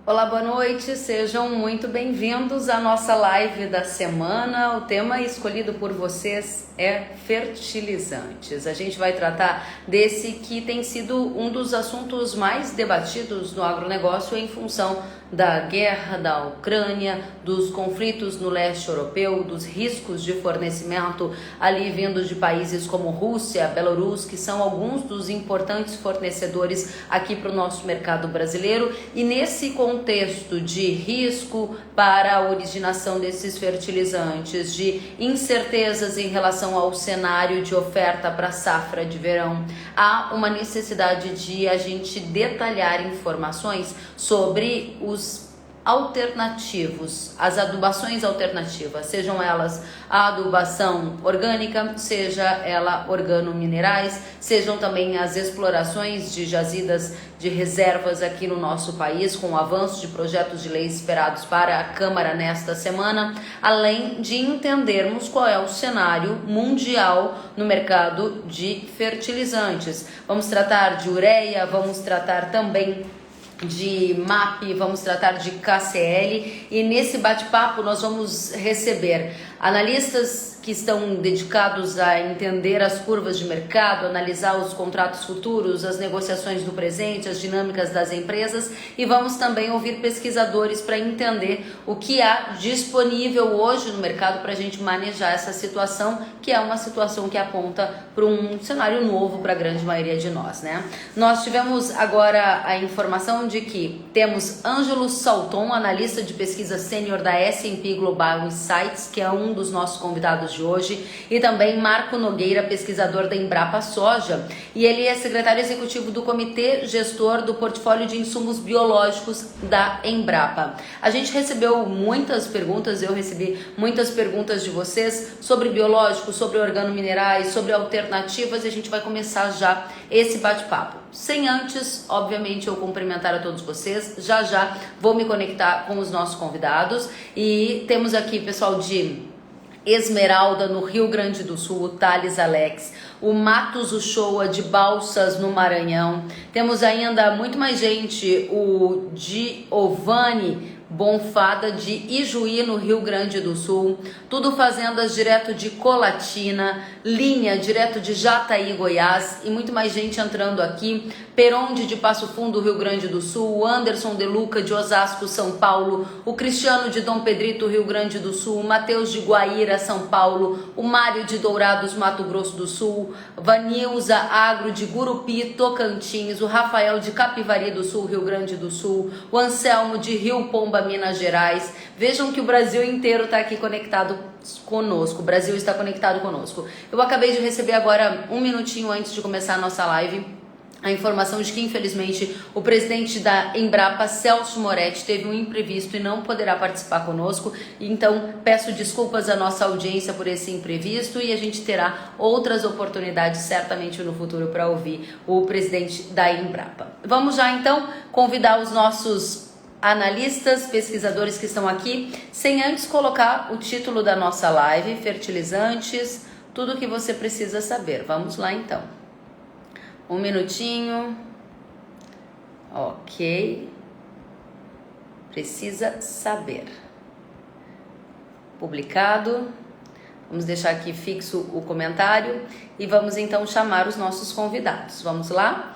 Olá, boa noite, sejam muito bem-vindos à nossa live da semana. O tema escolhido por vocês é fertilizantes. A gente vai tratar desse que tem sido um dos assuntos mais debatidos no agronegócio em função da guerra da Ucrânia, dos conflitos no leste europeu, dos riscos de fornecimento ali vindos de países como Rússia, Belarus, que são alguns dos importantes fornecedores aqui para o nosso mercado brasileiro. E nesse contexto de risco para a originação desses fertilizantes, de incertezas em relação ao cenário de oferta para a safra de verão, há uma necessidade de a gente detalhar informações sobre os alternativos, as adubações alternativas, sejam elas a adubação orgânica, seja ela organominerais, sejam também as explorações de jazidas de reservas aqui no nosso país, com o avanço de projetos de leis esperados para a Câmara nesta semana, além de entendermos qual é o cenário mundial no mercado de fertilizantes. Vamos tratar de ureia, vamos tratar também de MAP, vamos tratar de KCL, e nesse bate-papo nós vamos receber analistas que estão dedicados a entender as curvas de mercado, analisar os contratos futuros, as negociações do presente, as dinâmicas das empresas, e vamos também ouvir pesquisadores para entender o que há disponível hoje no mercado para a gente manejar essa situação, que é uma situação que aponta para um cenário novo para a grande maioria de nós, né? Nós tivemos agora a informação de que temos Ângelo Salton, analista de pesquisa sênior da S&P Global Insights, que é um dos nossos convidados de hoje, e também Marco Nogueira, pesquisador da Embrapa Soja, e ele é secretário executivo do Comitê Gestor do Portfólio de Insumos Biológicos da Embrapa. A gente recebeu muitas perguntas, eu recebi muitas perguntas de vocês sobre biológicos, sobre organominerais, sobre alternativas, e a gente vai começar já esse bate-papo. Sem antes, obviamente, eu cumprimentar a todos vocês, já vou me conectar com os nossos convidados, e temos aqui pessoal de Esmeralda, no Rio Grande do Sul, o Thales Alex, o Matos Uchoa, de Balsas, no Maranhão. Temos ainda muito mais gente, o Giovanni Bonfada, de Ijuí, no Rio Grande do Sul. Tudo fazendas direto de Colatina, Linha, direto de Jataí, Goiás, e muito mais gente entrando aqui. Peronde, de Passo Fundo, Rio Grande do Sul, o Anderson De Luca, de Osasco, São Paulo, o Cristiano, de Dom Pedrito, Rio Grande do Sul, o Matheus, de Guaíra, São Paulo, o Mário, de Dourados, Mato Grosso do Sul, Vanilza Agro, de Gurupi, Tocantins, o Rafael, de Capivari do Sul, Rio Grande do Sul, o Anselmo, de Rio Pomba, Minas Gerais. Vejam que o Brasil inteiro está aqui conectado conosco, o Brasil está conectado conosco. Eu acabei de receber agora, um minutinho antes de começar a nossa live, a informação de que, infelizmente, o presidente da Embrapa, Celso Moretti, teve um imprevisto e não poderá participar conosco. Então, peço desculpas à nossa audiência por esse imprevisto, e a gente terá outras oportunidades, certamente, no futuro, para ouvir o presidente da Embrapa. Vamos já, então, convidar os nossos analistas, pesquisadores que estão aqui, sem antes colocar o título da nossa live: fertilizantes, tudo o que você precisa saber. Vamos lá, então. Um minutinho. Ok. Precisa saber. Publicado. Vamos deixar aqui fixo o comentário e vamos então chamar os nossos convidados. Vamos lá?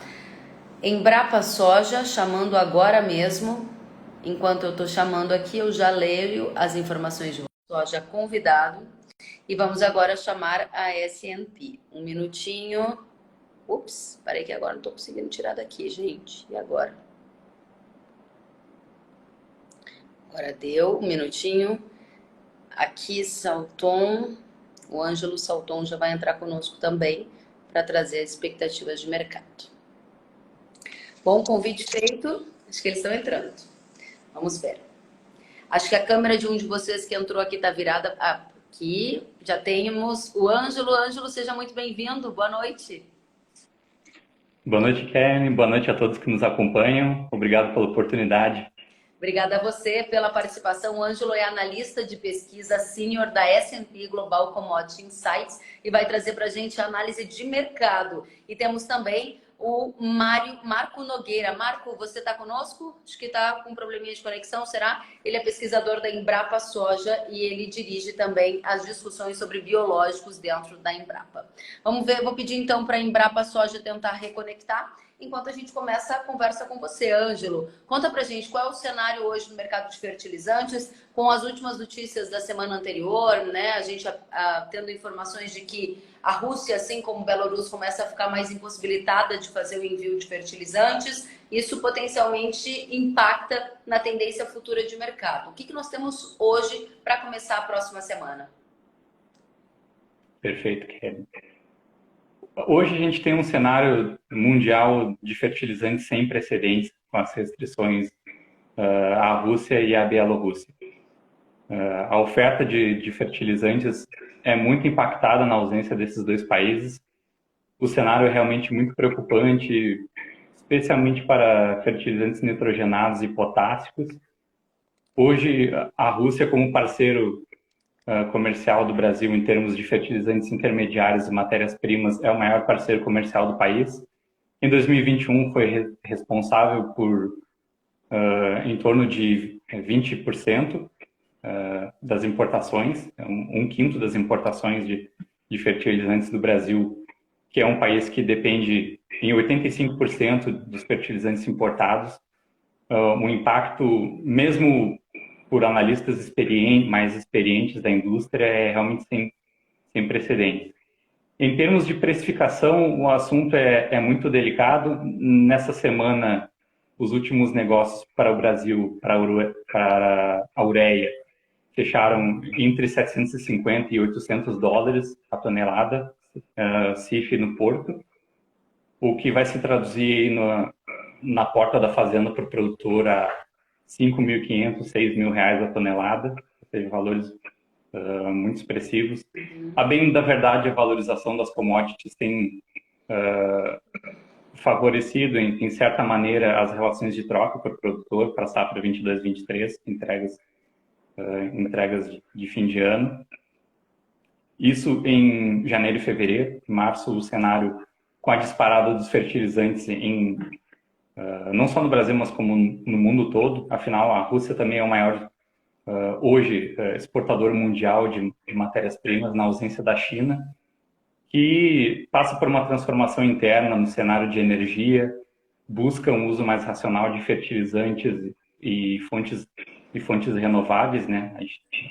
Embrapa Soja, chamando agora mesmo. Enquanto eu estou chamando aqui, eu já leio as informações de soja convidado. E vamos agora chamar a S&P. Um minutinho. Ups, parei que agora não estou conseguindo tirar daqui, gente. E agora? Agora deu, um minutinho. Aqui, Salton. O Ângelo Salton já vai entrar conosco também para trazer as expectativas de mercado. Bom, convite feito. Acho que eles estão entrando. Vamos ver. Acho que a câmera de um de vocês que entrou aqui está virada. Aqui já temos o Ângelo. Ângelo, seja muito bem-vindo. Boa noite. Boa noite, Karen. Boa noite a todos que nos acompanham. Obrigado pela oportunidade. Obrigada a você pela participação. O Ângelo é analista de pesquisa sênior da S&P Global Commodity Insights e vai trazer para a gente a análise de mercado. E temos também o Marco Nogueira. Marco, você está conosco? Acho que está com um probleminha de conexão, será? Ele é pesquisador da Embrapa Soja e ele dirige também as discussões sobre biológicos dentro da Embrapa. Vamos ver, vou pedir então para a Embrapa Soja tentar reconectar, enquanto a gente começa a conversa com você, Ângelo. Conta pra gente qual é o cenário hoje no mercado de fertilizantes, com as últimas notícias da semana anterior, né? A gente tendo informações de que a Rússia, assim como Belarus, começa a ficar mais impossibilitada de fazer o envio de fertilizantes. Isso potencialmente impacta na tendência futura de mercado. O que nós temos hoje para começar a próxima semana? Perfeito, Kevin. Hoje a gente tem um cenário mundial de fertilizantes sem precedentes, com as restrições à Rússia e à Bielorrússia. A oferta de fertilizantes é muito impactada na ausência desses dois países. O cenário é realmente muito preocupante, especialmente para fertilizantes nitrogenados e potássicos. Hoje, a Rússia, como parceiro comercial do Brasil em termos de fertilizantes intermediários e matérias-primas, é o maior parceiro comercial do país. Em 2021 foi responsável por em torno de 20% das importações, um quinto das importações de fertilizantes do Brasil, que é um país que depende em 85% dos fertilizantes importados. O impacto, mesmo por analistas mais experientes da indústria, é realmente sem precedentes. Em termos de precificação, o assunto é muito delicado. Nessa semana, os últimos negócios para o Brasil, para a ureia, fecharam entre 750 e 800 dólares a tonelada, CIF no Porto, o que vai se traduzir na porta da fazenda para o produtor a 5.500, 6.000 reais a tonelada, ou seja, valores muito expressivos. A bem da verdade, a valorização das commodities tem favorecido, em certa maneira, as relações de troca para o produtor, para a safra 22-23, entregas de fim de ano. Isso em janeiro e fevereiro. Em março, o cenário com a disparada dos fertilizantes não só no Brasil, mas como no mundo todo. Afinal, a Rússia também é o maior, hoje, exportador mundial de matérias-primas, na ausência da China, que passa por uma transformação interna no cenário de energia, busca um uso mais racional de fertilizantes e fontes renováveis, né?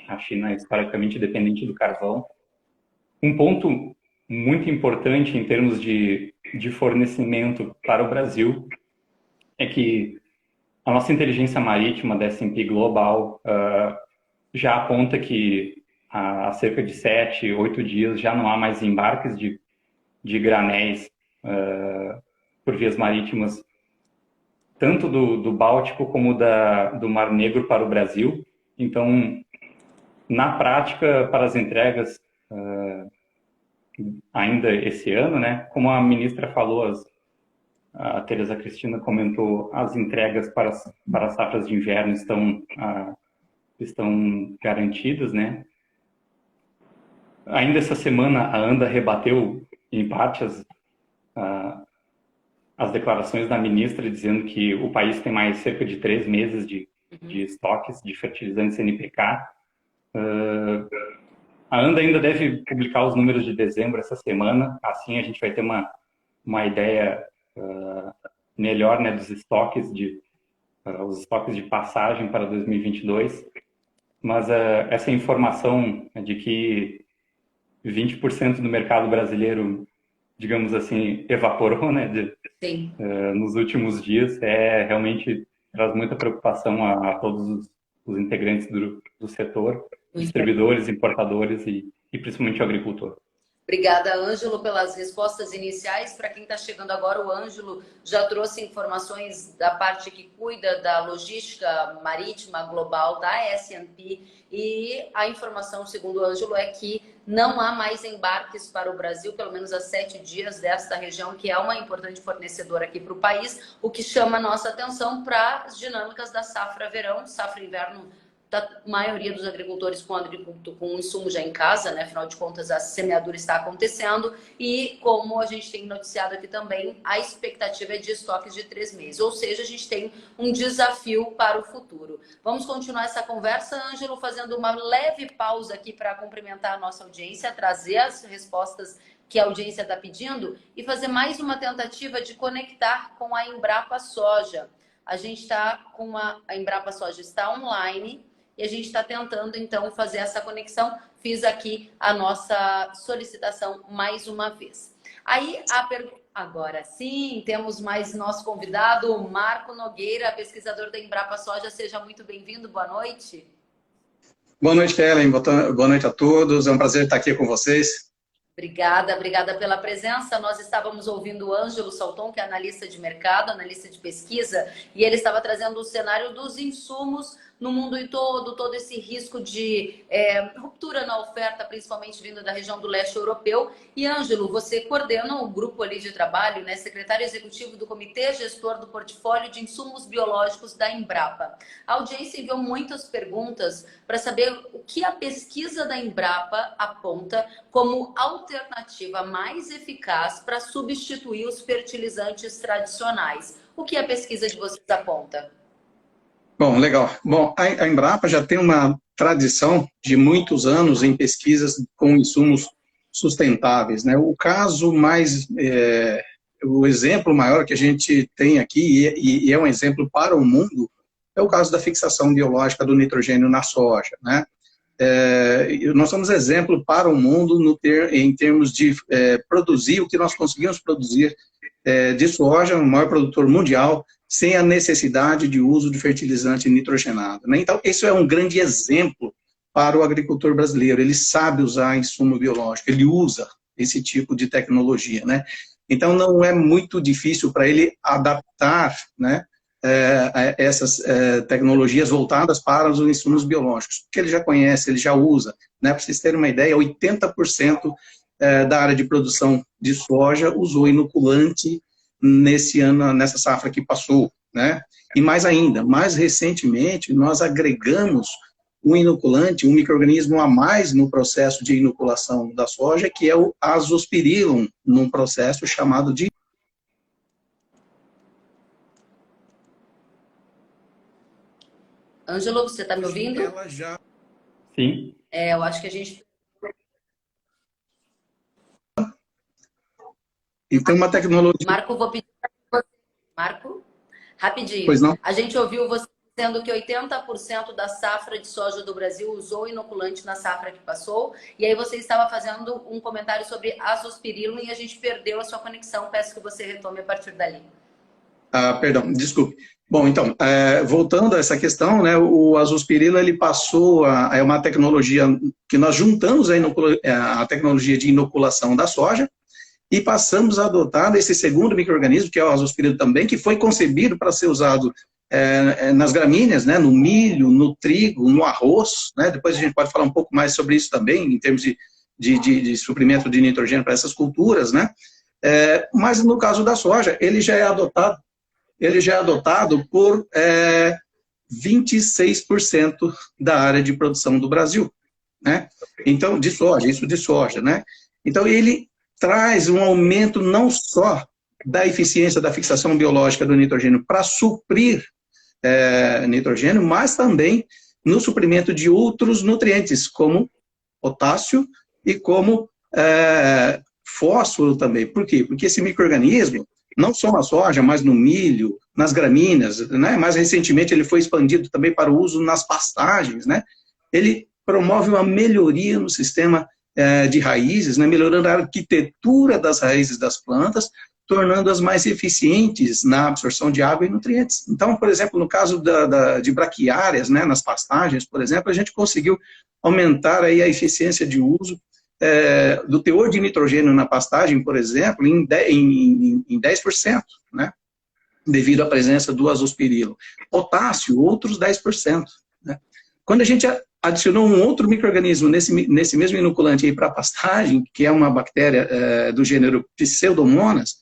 A China é historicamente dependente do carvão. Um ponto muito importante em termos de fornecimento para o Brasil é que a nossa inteligência marítima da S&P Global já aponta que há cerca de 7, 8 dias já não há mais embarques de granéis por vias marítimas, tanto do Báltico como do Mar Negro para o Brasil. Então, na prática, para as entregas ainda esse ano, né, como a ministra falou, a Tereza Cristina comentou, as entregas para as safras de inverno estão garantidas, né? Ainda essa semana, a ANDA rebateu, em parte, as declarações da ministra, dizendo que o país tem mais cerca de 3 meses de estoques de fertilizantes NPK. A ANDA ainda deve publicar os números de dezembro essa semana, assim a gente vai ter uma ideia melhor, né, dos estoques os estoques de passagem para 2022. Mas essa informação de que 20% do mercado brasileiro, digamos assim, evaporou, né, nos últimos dias, realmente traz muita preocupação a todos os integrantes do setor, distribuidores, importadores e principalmente o agricultor. Obrigada, Ângelo, pelas respostas iniciais. Para quem está chegando agora, o Ângelo já trouxe informações da parte que cuida da logística marítima global da S&P, e a informação, segundo o Ângelo, é que não há mais embarques para o Brasil, pelo menos há 7 dias, desta região, que é uma importante fornecedora aqui para o país, o que chama a nossa atenção para as dinâmicas da safra verão, safra inverno da maioria dos agricultores com insumo já em casa, né? Afinal de contas, a semeadura está acontecendo e, como a gente tem noticiado aqui também, a expectativa é de estoques de 3 meses. Ou seja, a gente tem um desafio para o futuro. Vamos continuar essa conversa, Ângelo, fazendo uma leve pausa aqui para cumprimentar a nossa audiência, trazer as respostas que a audiência está pedindo e fazer mais uma tentativa de conectar com a Embrapa Soja. A gente está com a Embrapa Soja está online e a gente está tentando, então, fazer essa conexão. Fiz aqui a nossa solicitação mais uma vez. Aí, agora sim, temos mais nosso convidado, Marco Nogueira, pesquisador da Embrapa Soja. Seja muito bem-vindo, boa noite. Boa noite, Kellen. Boa noite a todos. É um prazer estar aqui com vocês. Obrigada pela presença. Nós estávamos ouvindo o Ângelo Salton, que é analista de mercado, analista de pesquisa, e ele estava trazendo o cenário dos insumos no mundo todo esse risco de ruptura na oferta, principalmente vindo da região do leste europeu. E, Ângelo, você coordena o grupo ali de trabalho, né, secretário executivo do Comitê Gestor do Portfólio de Insumos Biológicos da Embrapa. A audiência enviou muitas perguntas para saber o que a pesquisa da Embrapa aponta como alternativa mais eficaz para substituir os fertilizantes tradicionais. O que a pesquisa de vocês aponta? Bom, legal. Bom, a Embrapa já tem uma tradição de muitos anos em pesquisas com insumos sustentáveis, né? O caso mais, o exemplo maior que a gente tem aqui, e é um exemplo para o mundo, é o caso da fixação biológica do nitrogênio na soja, né? Nós somos exemplo para o mundo em termos de produzir o que nós conseguimos produzir de soja, o maior produtor mundial, sem a necessidade de uso de fertilizante nitrogenado, né? Então, isso é um grande exemplo para o agricultor brasileiro. Ele sabe usar insumo biológico, ele usa esse tipo de tecnologia, né? Então, não é muito difícil para ele adaptar, né, essas tecnologias voltadas para os insumos biológicos, porque ele já conhece, ele já usa, né? Para vocês terem uma ideia, 80% da área de produção de soja usou inoculante nesse ano, nessa safra que passou, né? E mais ainda, mais recentemente, nós agregamos um inoculante, um micro-organismo a mais no processo de inoculação da soja, que é o azospirillum, num processo chamado de... Ângelo, você está me ouvindo? Ela já... Sim. Eu acho que a gente... Então, uma tecnologia... Marco, vou pedir para você. Marco, rapidinho. Pois não? A gente ouviu você dizendo que 80% da safra de soja do Brasil usou inoculante na safra que passou. E aí você estava fazendo um comentário sobre azospirillum e a gente perdeu a sua conexão. Peço que você retome a partir dali. Perdão, desculpe. Bom, então, voltando a essa questão, né, o azospirillum, ele passou é uma tecnologia que nós juntamos a tecnologia de inoculação da soja, e passamos a adotar esse segundo micro-organismo, que é o azospirillum também, que foi concebido para ser usado nas gramíneas, né, no milho, no trigo, no arroz, né? Depois a gente pode falar um pouco mais sobre isso também, em termos de suprimento de nitrogênio para essas culturas, né? Mas no caso da soja, ele já é adotado por 26% da área de produção do Brasil, né? Então, de soja, né? Então, ele traz um aumento não só da eficiência da fixação biológica do nitrogênio para suprir nitrogênio, mas também no suprimento de outros nutrientes, como potássio e como fósforo também. Por quê? Porque esse micro-organismo, não só na soja, mas no milho, nas gramíneas, né? Mais recentemente ele foi expandido também para o uso nas pastagens, né? Ele promove uma melhoria no sistema de raízes, né, melhorando a arquitetura das raízes das plantas, tornando-as mais eficientes na absorção de água e nutrientes. Então, por exemplo, no caso de braquiárias, né, nas pastagens, por exemplo, a gente conseguiu aumentar aí a eficiência de uso do teor de nitrogênio na pastagem, por exemplo, em 10%, né, devido à presença do azospirillum. Potássio, outros 10%. Né. Quando a gente adicionou um outro micro-organismo nesse mesmo inoculante para a pastagem, que é uma bactéria do gênero Pseudomonas,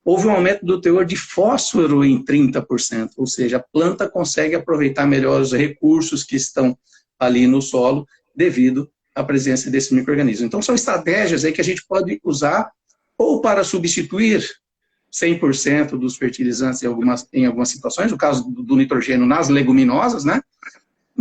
houve um aumento do teor de fósforo em 30%, ou seja, a planta consegue aproveitar melhor os recursos que estão ali no solo devido à presença desse micro-organismo. Então, são estratégias aí que a gente pode usar ou para substituir 100% dos fertilizantes em algumas situações, no caso do nitrogênio nas leguminosas, né?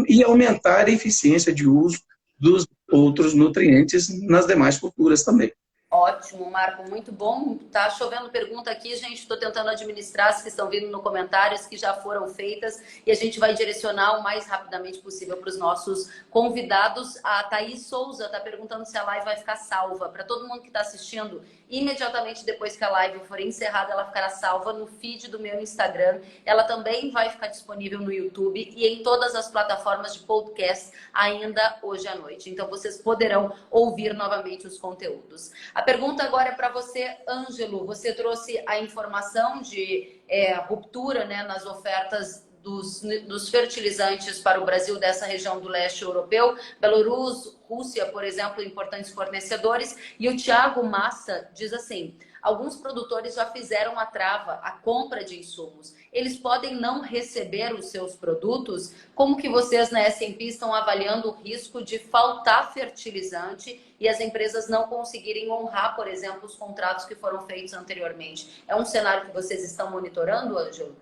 E aumentar a eficiência de uso dos outros nutrientes nas demais culturas também. Ótimo, Marco, muito bom. Tá chovendo pergunta aqui, gente. Estou tentando administrar as que estão vindo no comentário, as que já foram feitas, e a gente vai direcionar o mais rapidamente possível para os nossos convidados. A Thaís Souza está perguntando se a live vai ficar salva. Para todo mundo que está assistindo, imediatamente depois que a live for encerrada, ela ficará salva no feed do meu Instagram. Ela também vai ficar disponível no YouTube e em todas as plataformas de podcast ainda hoje à noite. Então, vocês poderão ouvir novamente os conteúdos. A pergunta agora é para você, Ângelo. Você trouxe a informação de ruptura, né, nas ofertas dos fertilizantes para o Brasil dessa região do leste europeu. Belarus, Rússia, por exemplo, importantes fornecedores. E o Thiago Massa diz assim: alguns produtores já fizeram a trava, a compra de insumos. Eles podem não receber os seus produtos? Como que vocês na S&P estão avaliando o risco de faltar fertilizante e as empresas não conseguirem honrar, por exemplo, os contratos que foram feitos anteriormente? É um cenário que vocês estão monitorando, Ângelo?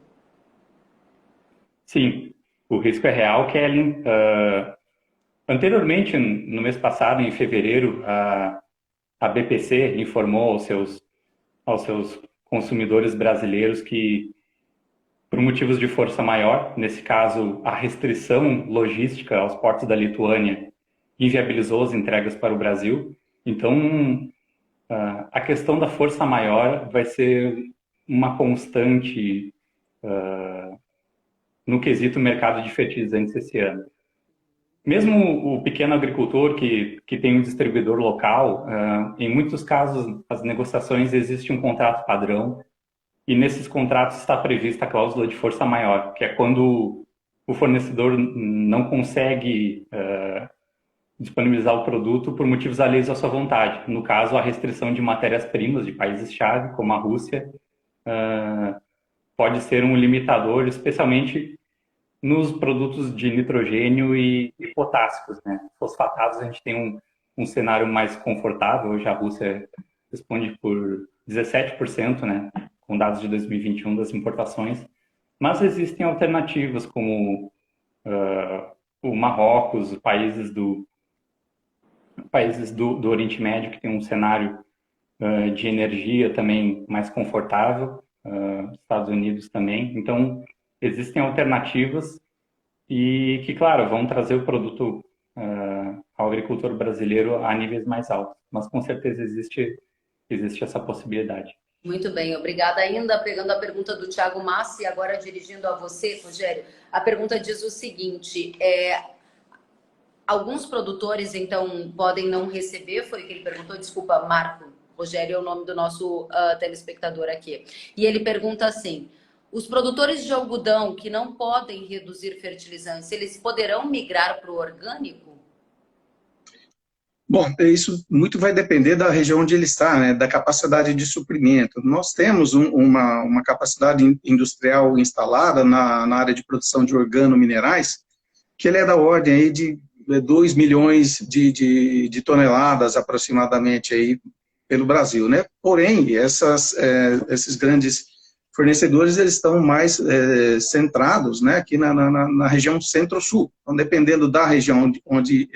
Sim, o risco é real, Kelly. Anteriormente, no mês passado, em fevereiro, a BPC informou aos seus consumidores brasileiros que, por motivos de força maior, nesse caso, a restrição logística aos portos da Lituânia inviabilizou as entregas para o Brasil. Então, a questão da força maior vai ser uma constante no quesito mercado de fertilizantes esse ano. Mesmo o pequeno agricultor que tem um distribuidor local, em muitos casos, as negociações existe um contrato padrão e nesses contratos está prevista a cláusula de força maior, que é quando o fornecedor não consegue disponibilizar o produto por motivos alheios à sua vontade. No caso, a restrição de matérias-primas de países-chave, como a Rússia, pode ser um limitador, especialmente nos produtos de nitrogênio e potássicos, né? Fosfatados, a gente tem um cenário mais confortável. Hoje a Rússia responde por 17%, né, com dados de 2021 das importações, mas existem alternativas como o Marrocos, países do Oriente Médio, que tem um cenário de energia também mais confortável, Estados Unidos também. Então, existem alternativas e que, claro, vão trazer o produto ao agricultor brasileiro a níveis mais altos. Mas, com certeza, existe essa possibilidade. Muito bem, obrigada. Ainda pegando a pergunta do Thiago Massi e agora dirigindo a você, Rogério. A pergunta diz o seguinte: alguns produtores, então, podem não receber, foi o que ele perguntou, desculpa, Marco. Rogério é o nome do nosso telespectador aqui. E ele pergunta assim: os produtores de algodão que não podem reduzir fertilizantes, eles poderão migrar para o orgânico? Bom, isso muito vai depender da região onde ele está, né, da capacidade de suprimento. Nós temos uma capacidade industrial instalada na área de produção de organominerais, que ele é da ordem aí de 2 milhões de toneladas aproximadamente aí pelo Brasil, né? Porém, esses grandes fornecedores, eles estão mais centrados, né, aqui na região centro-sul. Então, dependendo da região onde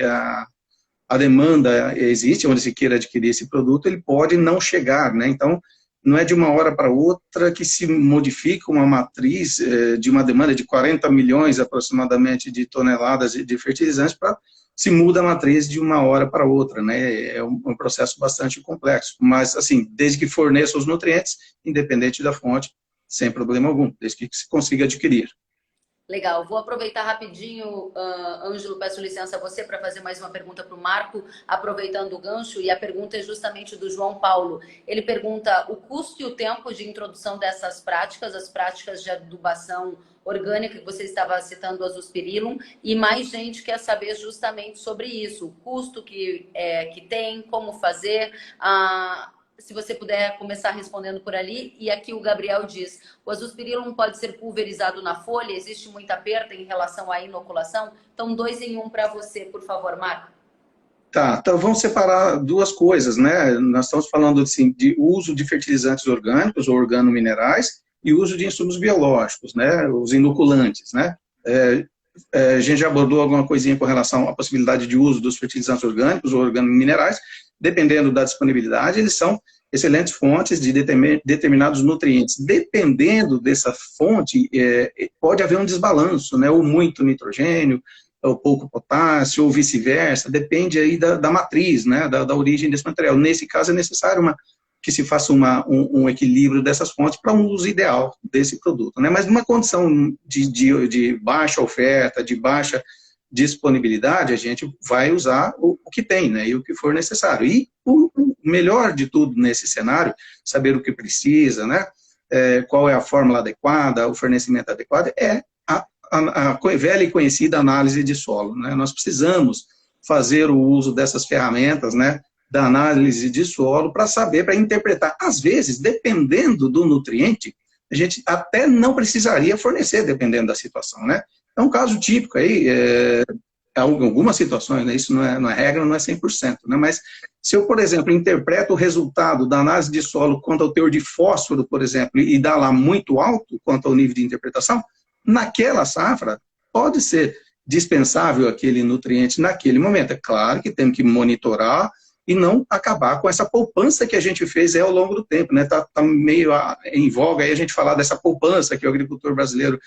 a demanda existe, onde se queira adquirir esse produto, ele pode não chegar, né? Então, não é de uma hora para outra que se modifica uma matriz de uma demanda de 40 milhões aproximadamente de toneladas de fertilizantes para se muda a matriz de uma hora para outra, né? É um processo bastante complexo, mas assim, desde que forneça os nutrientes, independente da fonte, sem problema algum, desde que se consiga adquirir. Legal, vou aproveitar rapidinho, Ângelo, peço licença a você para fazer mais uma pergunta para o Marco, aproveitando o gancho, e a pergunta é justamente do João Paulo. Ele pergunta o custo e o tempo de introdução dessas práticas, as práticas de adubação orgânica que você estava citando, Azospirillum, e mais gente quer saber justamente sobre isso, o custo que tem, como fazer, se você puder começar respondendo por ali. E aqui o Gabriel diz, o azospirillum pode ser pulverizado na folha? Existe muita perda em relação à inoculação? Então, 2 em 1 para você, por favor, Marco. Tá, então vamos separar duas coisas, né? Nós estamos falando assim, de uso de fertilizantes orgânicos ou organominerais e uso de insumos biológicos, né? Os inoculantes, né? A gente já abordou alguma coisinha com relação à possibilidade de uso dos fertilizantes orgânicos ou organominerais, dependendo da disponibilidade, eles são excelentes fontes de determinados nutrientes. Dependendo dessa fonte, pode haver um desbalanço, né? Ou muito nitrogênio, ou pouco potássio, ou vice-versa, depende aí da matriz, né? Da origem desse material. Nesse caso, é necessário que se faça um equilíbrio dessas fontes para um uso ideal desse produto, né? Mas numa condição de baixa oferta, de baixa disponibilidade, a gente vai usar o que tem, né? E o que for necessário. E o melhor de tudo nesse cenário, saber o que precisa, né? Qual é a fórmula adequada, o fornecimento adequado, é a velha e conhecida análise de solo, né? Nós precisamos fazer o uso dessas ferramentas, né? Da análise de solo para saber, para interpretar. Às vezes, dependendo do nutriente, a gente até não precisaria fornecer, dependendo da situação, né? É um caso típico aí, algumas situações, né? Isso não é regra, não é 100%, né? Mas se eu, por exemplo, interpreto o resultado da análise de solo quanto ao teor de fósforo, por exemplo, e dá lá muito alto quanto ao nível de interpretação, naquela safra pode ser dispensável aquele nutriente naquele momento. É claro que temos que monitorar e não acabar com essa poupança que a gente fez ao longo do tempo, né? Tá meio em voga aí a gente falar dessa poupança que o agricultor brasileiro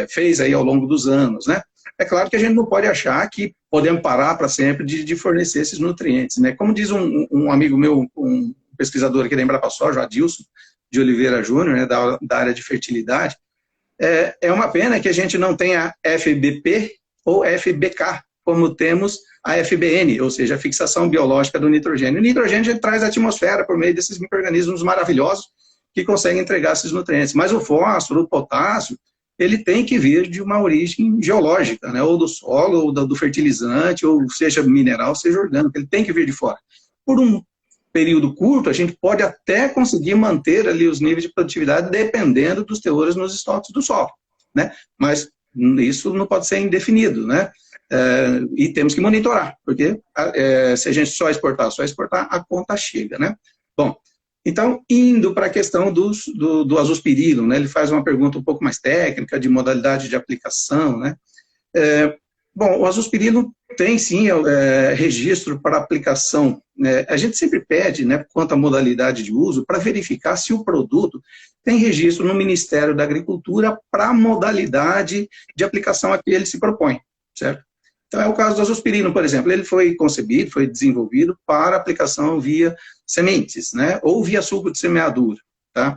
fez aí ao longo dos anos, né? É claro que a gente não pode achar que podemos parar para sempre de fornecer esses nutrientes, né? Como diz um amigo meu, um pesquisador aqui da Embrapa Soja, Adilson de Oliveira Júnior, né, da área de fertilidade, é uma pena que a gente não tenha FBP ou FBK, como temos a FBN, ou seja, a fixação biológica do nitrogênio. O nitrogênio a gente traz à atmosfera por meio desses micro-organismos maravilhosos que conseguem entregar esses nutrientes. Mas o fósforo, o potássio, ele tem que vir de uma origem geológica, né? Ou do solo, ou do fertilizante, ou seja mineral, seja orgânico, ele tem que vir de fora. Por um período curto, a gente pode até conseguir manter ali os níveis de produtividade dependendo dos teores nos estoques do solo, né? Mas isso não pode ser indefinido, né? E temos que monitorar, porque se a gente só exportar, a conta chega, né? Bom, então, indo para a questão do azospirillum, né? Ele faz uma pergunta um pouco mais técnica, de modalidade de aplicação, né? Bom, o azospirillum tem sim registro para aplicação. A gente sempre pede, né, quanto à modalidade de uso, para verificar se o produto tem registro no Ministério da Agricultura para a modalidade de aplicação a que ele se propõe, certo? Então, é o caso do azospirillum, por exemplo. Ele foi concebido, foi desenvolvido para aplicação via sementes, né, ou via suco de semeadura, tá?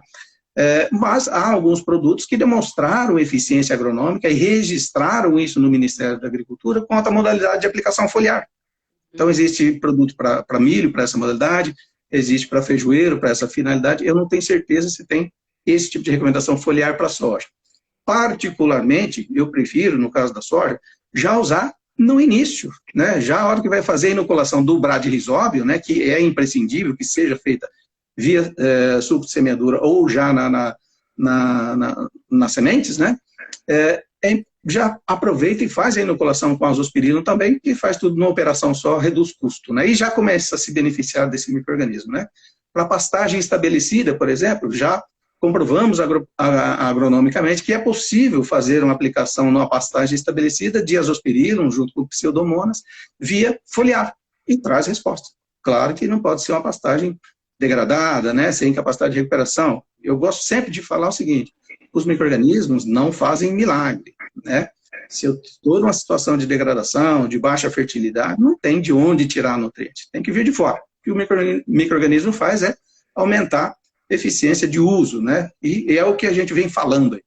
Mas há alguns produtos que demonstraram eficiência agronômica e registraram isso no Ministério da Agricultura quanto à modalidade de aplicação foliar. Então, existe produto para milho, para essa modalidade, existe para feijoeiro, para essa finalidade. Eu não tenho certeza se tem esse tipo de recomendação foliar para soja. Particularmente, eu prefiro, no caso da soja, já usar no início, né? Já a hora que vai fazer a inoculação do bradyrhizóbio, né, que é imprescindível que seja feita via suco de semeadura ou já nas sementes, né? Já aproveita e faz a inoculação com azospirillum também, que faz tudo numa operação só, reduz custo, né? E já começa a se beneficiar desse micro-organismo, né? Para pastagem estabelecida, por exemplo, já comprovamos agronomicamente que é possível fazer uma aplicação numa pastagem estabelecida de azospirillum junto com pseudomonas via foliar e traz resposta. Claro que não pode ser uma pastagem degradada, né, sem capacidade de recuperação. Eu gosto sempre de falar o seguinte: os micro-organismos não fazem milagre, né? Se eu estou numa situação de degradação, de baixa fertilidade, não tem de onde tirar nutriente, tem que vir de fora. O que o micro-organismo faz é aumentar eficiência de uso, né? E é o que a gente vem falando aí.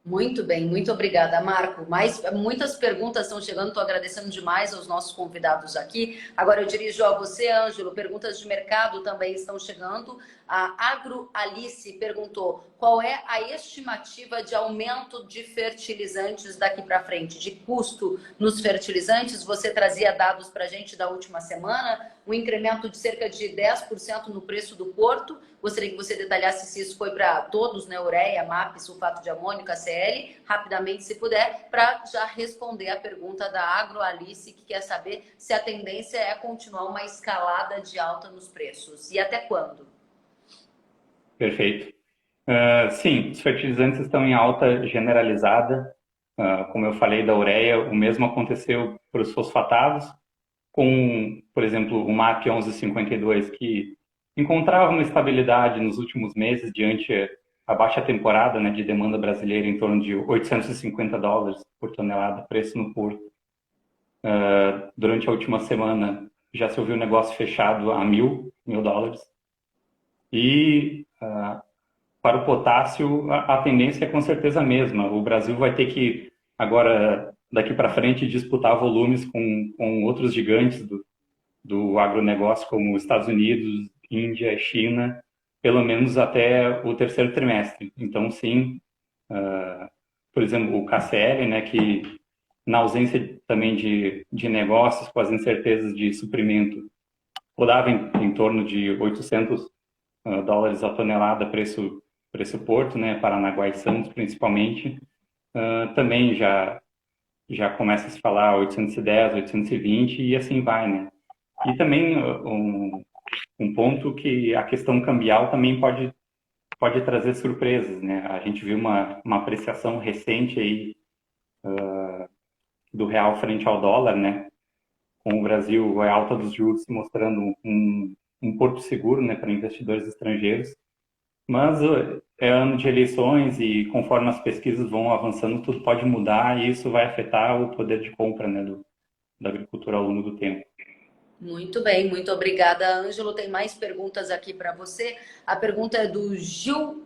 Muito bem, muito obrigada, Marco. Muitas perguntas estão chegando, estou agradecendo demais aos nossos convidados aqui. Agora eu dirijo a você, Ângelo, perguntas de mercado também estão chegando. A AgroAlice perguntou qual é a estimativa de aumento de fertilizantes daqui para frente, de custo nos fertilizantes. Você trazia dados para a gente da última semana, um incremento de cerca de 10% no preço do porto. Gostaria que você detalhasse se isso foi para todos, né? Ureia, MAP, sulfato de amônio, KCl, rapidamente, se puder, para já responder a pergunta da AgroAlice, que quer saber se a tendência é continuar uma escalada de alta nos preços. E até quando? Perfeito. Sim, os fertilizantes estão em alta generalizada. Como eu falei da ureia, o mesmo aconteceu para os fosfatados, com, por exemplo, o MAP 1152, que encontrava uma estabilidade nos últimos meses diante a baixa temporada, né, de demanda brasileira em torno de $850 por tonelada, preço no porto. Durante a última semana já se ouviu o negócio fechado a $1.000. E para o potássio a tendência é com certeza a mesma. O Brasil vai ter que agora, daqui para frente, disputar volumes com outros gigantes do agronegócio, como os Estados Unidos, Índia, China, pelo menos até o terceiro trimestre. Então, sim, por exemplo, o KCl, né, que na ausência também de negócios, com as incertezas de suprimento, rodava em torno de $800 a tonelada, preço porto, né, Paranaguá e Santos principalmente. Também já começa a se falar 810, 820 e assim vai, né? E também um ponto que a questão cambial também pode trazer surpresas, né? A gente viu uma apreciação recente aí do real frente ao dólar, né? Com o Brasil, a alta dos juros se mostrando um porto seguro, né, para investidores estrangeiros. Mas é ano de eleições e conforme as pesquisas vão avançando, tudo pode mudar e isso vai afetar o poder de compra, né, da agricultura ao longo do tempo. Muito bem, muito obrigada, Ângelo. Tem mais perguntas aqui para você. A pergunta é do Gilno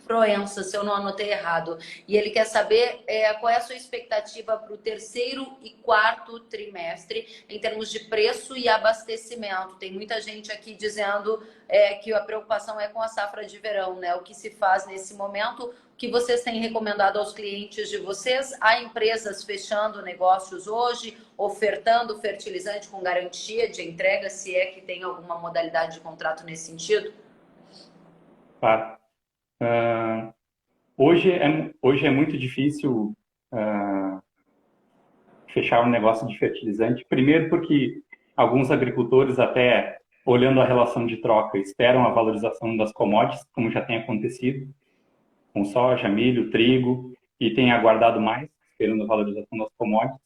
Proença, se eu não anotei errado. E ele quer saber qual é a sua expectativa para o terceiro e quarto trimestre em termos de preço e abastecimento. Tem muita gente aqui dizendo que a preocupação é com a safra de verão, né? O que se faz nesse momento, o que vocês têm recomendado aos clientes de vocês? Há empresas fechando negócios hoje, ofertando fertilizante com garantia de entrega, se é que tem alguma modalidade de contrato nesse sentido? Claro. Hoje é muito difícil fechar um negócio de fertilizante. Primeiro porque alguns agricultores, até olhando a relação de troca, esperam a valorização das commodities, como já tem acontecido, com soja, milho, trigo, e tem aguardado mais, esperando a valorização das commodities.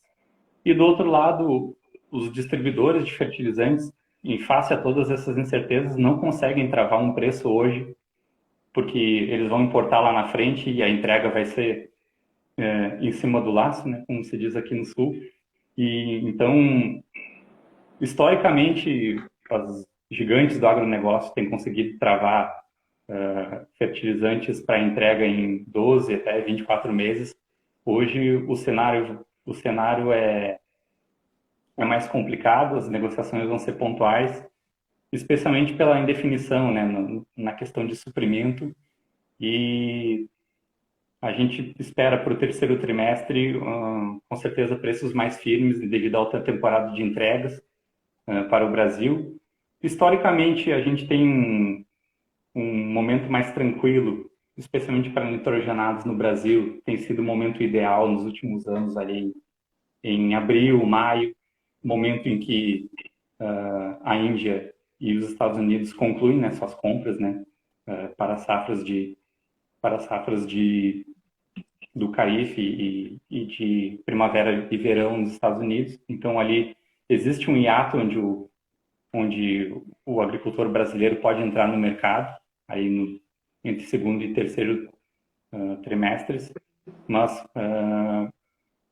E do outro lado, os distribuidores de fertilizantes, em face a todas essas incertezas, não conseguem travar um preço hoje, porque eles vão importar lá na frente e a entrega vai ser em cima do laço, né, como se diz aqui no Sul. E então, historicamente, os gigantes do agronegócio têm conseguido travar fertilizantes para entrega em 12 até 24 meses. Hoje, o cenário é mais complicado, as negociações vão ser pontuais, especialmente pela indefinição, né, na questão de suprimento, e a gente espera para o terceiro trimestre, com certeza, preços mais firmes devido à alta temporada de entregas para o Brasil. Historicamente, a gente tem um momento mais tranquilo, especialmente para nitrogenados no Brasil, tem sido o momento ideal nos últimos anos, ali em abril, maio, momento em que a Índia e os Estados Unidos concluem, né, suas compras, né, para safras do Carife e de primavera e verão nos Estados Unidos. Então ali existe um hiato onde o agricultor brasileiro pode entrar no mercado aí entre segundo e terceiro trimestres, mas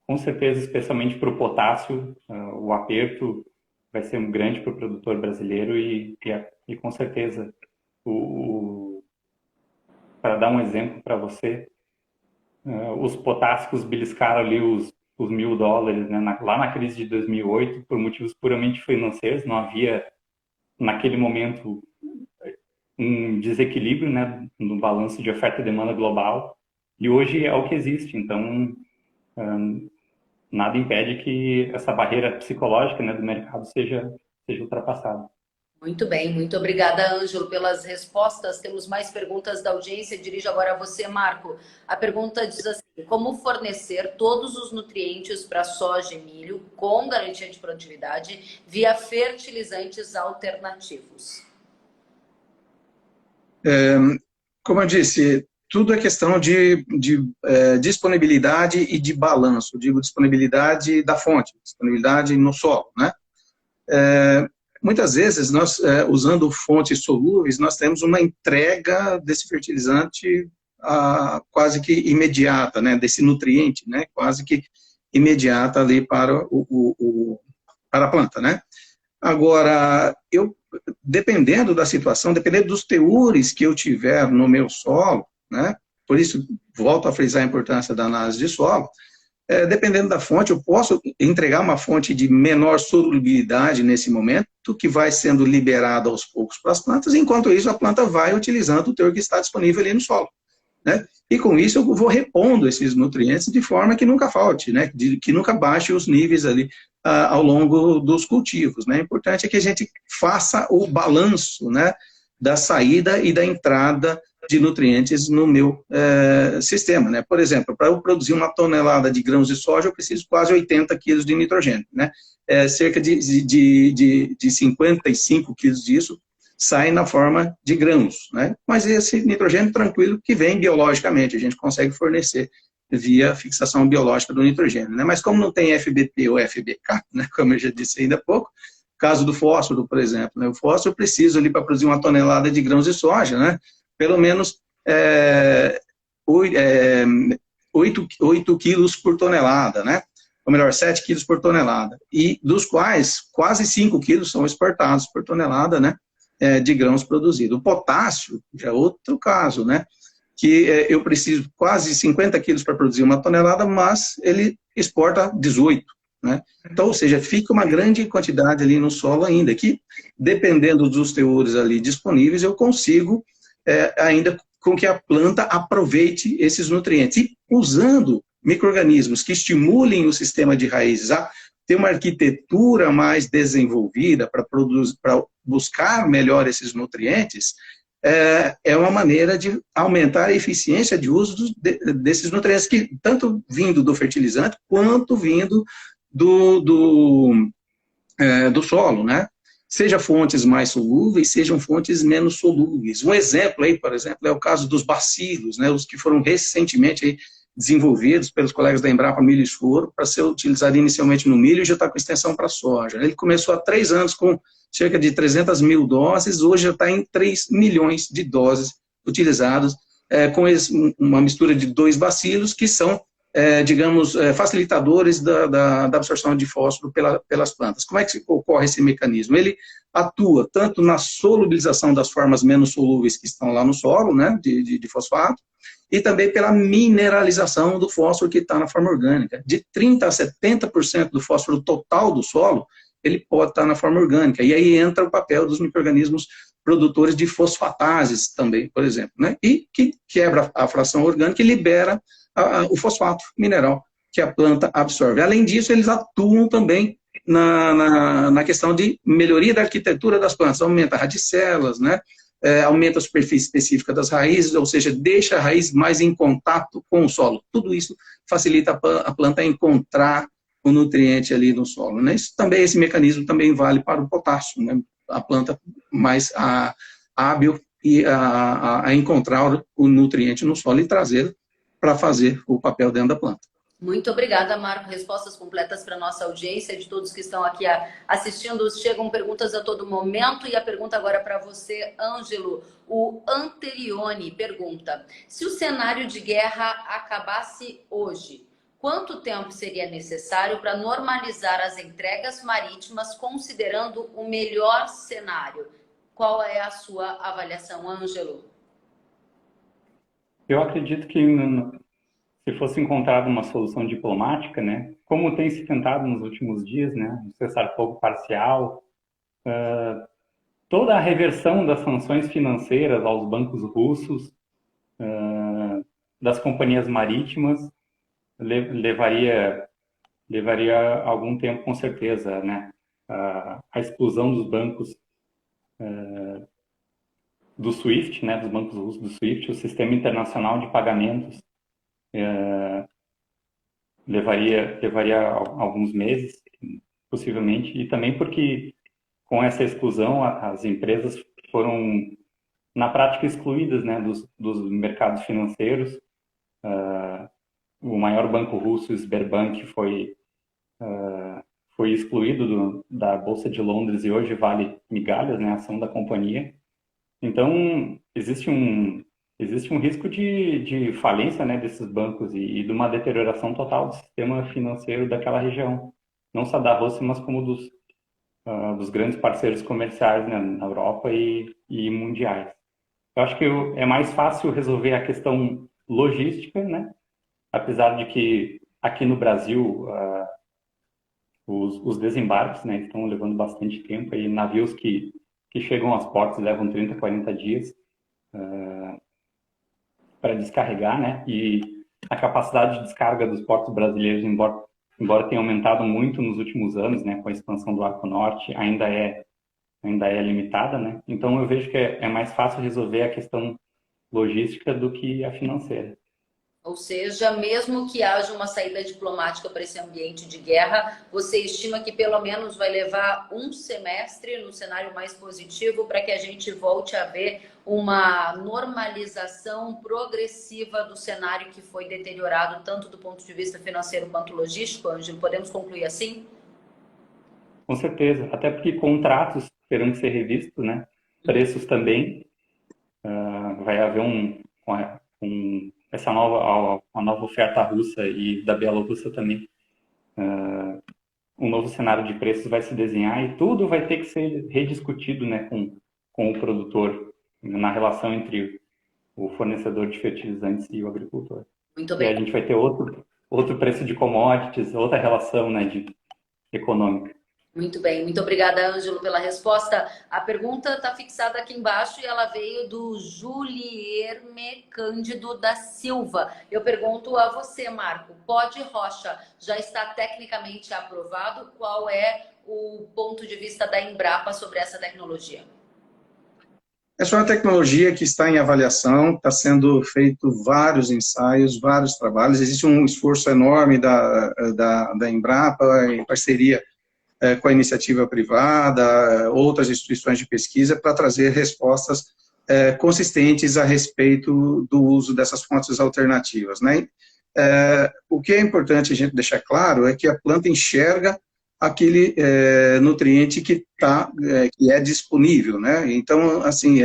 com certeza, especialmente para o potássio, o aperto vai ser um grande para o produtor brasileiro e com certeza, para dar um exemplo para você, os potássicos beliscaram ali os $1.000, né, lá na crise de 2008, por motivos puramente financeiros. Não havia, naquele momento, um desequilíbrio, né, no balanço de oferta e demanda global, e hoje é o que existe. Então, nada impede que essa barreira psicológica, né, do mercado seja ultrapassada. Muito bem, muito obrigada, Ângelo, pelas respostas. Temos mais perguntas da audiência. Dirijo agora a você, Marco. A pergunta diz assim: como fornecer todos os nutrientes para soja e milho com garantia de produtividade via fertilizantes alternativos? Como eu disse, tudo é questão de disponibilidade e de balanço. Digo, disponibilidade da fonte, disponibilidade no solo, né? Muitas vezes, nós, usando fontes solúveis, nós temos uma entrega desse fertilizante quase que imediata, né, desse nutriente, né, quase que imediata ali para, para a planta, né. Agora, dependendo da situação, dependendo dos teores que eu tiver no meu solo, né, por isso, volto a frisar a importância da análise de solo, dependendo da fonte, eu posso entregar uma fonte de menor solubilidade nesse momento, que vai sendo liberada aos poucos para as plantas, enquanto isso a planta vai utilizando o teor que está disponível ali no solo, né? E com isso eu vou repondo esses nutrientes de forma que nunca falte, né? Que nunca baixe os níveis ali ao longo dos cultivos, né? O importante é que a gente faça o balanço, né, da saída e da entrada de nutrientes no meu sistema, né? Por exemplo, para eu produzir 1 tonelada de grãos de soja, eu preciso quase 80 quilos de nitrogênio, né? Cerca de 55 quilos disso sai na forma de grãos, né? Mas esse nitrogênio tranquilo que vem biologicamente, a gente consegue fornecer via fixação biológica do nitrogênio, né? Mas como não tem FBP ou FBK, né, como eu já disse ainda há pouco, caso do fósforo, por exemplo, né? O fósforo eu preciso ali para produzir 1 tonelada de grãos de soja, né? Pelo menos 8 quilos por tonelada, né? Ou melhor, 7 quilos por tonelada, e dos quais quase 5 quilos são exportados por tonelada, né, de grãos produzidos. O potássio já é outro caso, né, que eu preciso quase 50 quilos para produzir 1 tonelada, mas ele exporta 18, né? Então, ou seja, fica uma grande quantidade ali no solo ainda, que dependendo dos teores ali disponíveis, eu consigo ainda com que a planta aproveite esses nutrientes. E usando micro-organismos que estimulem o sistema de raízes a ter uma arquitetura mais desenvolvida para buscar melhor esses nutrientes, é uma maneira de aumentar a eficiência de uso desses nutrientes, que tanto vindo do fertilizante, quanto vindo do solo, né? Seja fontes mais solúveis, sejam fontes menos solúveis. Um exemplo aí, por exemplo, é o caso dos bacilos, né, os que foram recentemente aí desenvolvidos pelos colegas da Embrapa Milho e Soro, para ser utilizado inicialmente no milho, e já está com extensão para a soja. Ele começou há 3 anos com cerca de 300 mil doses, hoje já está em 3 milhões de doses utilizadas, com uma mistura de 2 bacilos, que são digamos, facilitadores da absorção de fósforo pelas plantas. Como é que ocorre esse mecanismo? Ele atua tanto na solubilização das formas menos solúveis que estão lá no solo, né, de fosfato, e também pela mineralização do fósforo que está na forma orgânica. De 30% a 70% do fósforo total do solo, ele pode estar na forma orgânica. E aí entra o papel dos micro-organismos produtores de fosfatases também, por exemplo, né, e que quebra a fração orgânica e libera o fosfato mineral que a planta absorve. Além disso, eles atuam também na questão de melhoria da arquitetura das plantas, aumenta radicelas, né? Aumenta a superfície específica das raízes, ou seja, deixa a raiz mais em contato com o solo. Tudo isso facilita a planta a encontrar o nutriente ali no solo, né? Esse mecanismo também vale para o potássio, né? A planta mais hábil a encontrar o nutriente no solo e trazê-lo para fazer o papel dentro da planta. Muito obrigada, Marco. Respostas completas para a nossa audiência, de todos que estão aqui assistindo. Chegam perguntas a todo momento, e a pergunta agora para você, Ângelo. O Anterione pergunta: se o cenário de guerra acabasse hoje, quanto tempo seria necessário para normalizar as entregas marítimas, considerando o melhor cenário? Qual é a sua avaliação, Ângelo? Eu acredito que se fosse encontrada uma solução diplomática, né, como tem se tentado nos últimos dias, né, um cessar-fogo parcial, toda a reversão das sanções financeiras aos bancos russos, das companhias marítimas, levaria algum tempo, com certeza, né? A exclusão dos bancos do SWIFT, né? Dos bancos russos do SWIFT, o Sistema Internacional de Pagamentos, levaria alguns meses, possivelmente, e também porque com essa exclusão as empresas foram, na prática, excluídas, né, dos mercados financeiros. O maior banco russo, o Sberbank, foi excluído da Bolsa de Londres e hoje vale migalhas, né, a ação da companhia. Então, existe um risco de falência, né, desses bancos e de uma deterioração total do sistema financeiro daquela região. Não só da Rússia, mas como dos grandes parceiros comerciais, né, na Europa e mundiais. Eu acho que é mais fácil resolver a questão logística, né? Apesar de que aqui no Brasil os desembarques, né, estão levando bastante tempo, aí navios que chegam às portas levam 30, 40 dias para descarregar, né? E a capacidade de descarga dos portos brasileiros, embora tenha aumentado muito nos últimos anos, né, com a expansão do Arco Norte, ainda é limitada, né? Então eu vejo que é mais fácil resolver a questão logística do que a financeira. Ou seja, mesmo que haja uma saída diplomática para esse ambiente de guerra, você estima que pelo menos vai levar um semestre no cenário mais positivo para que a gente volte a ver uma normalização progressiva do cenário que foi deteriorado tanto do ponto de vista financeiro quanto logístico, Ângelo? Podemos concluir assim? Com certeza, até porque contratos terão que ser revistos, né? Preços também. Vai haver essa nova oferta russa e da Bielorrússia também. Um novo cenário de preços vai se desenhar e tudo vai ter que ser rediscutido, né, com o produtor, na relação entre o fornecedor de fertilizantes e o agricultor. Muito bem. E a gente vai ter outro preço de commodities, outra relação, né, econômica. Muito bem, muito obrigada, Ângelo, pela resposta. A pergunta está fixada aqui embaixo e ela veio do Julierme Cândido da Silva. Eu pergunto a você, Marco, Pó de Rocha já está tecnicamente aprovado? Qual é o ponto de vista da Embrapa sobre essa tecnologia? Essa é uma tecnologia que está em avaliação, está sendo feito vários ensaios, vários trabalhos. Existe um esforço enorme da Embrapa em parceria com a iniciativa privada, outras instituições de pesquisa, para trazer respostas consistentes a respeito do uso dessas fontes alternativas, né? O que é importante a gente deixar claro é que a planta enxerga aquele nutriente que é disponível, né? Então, assim,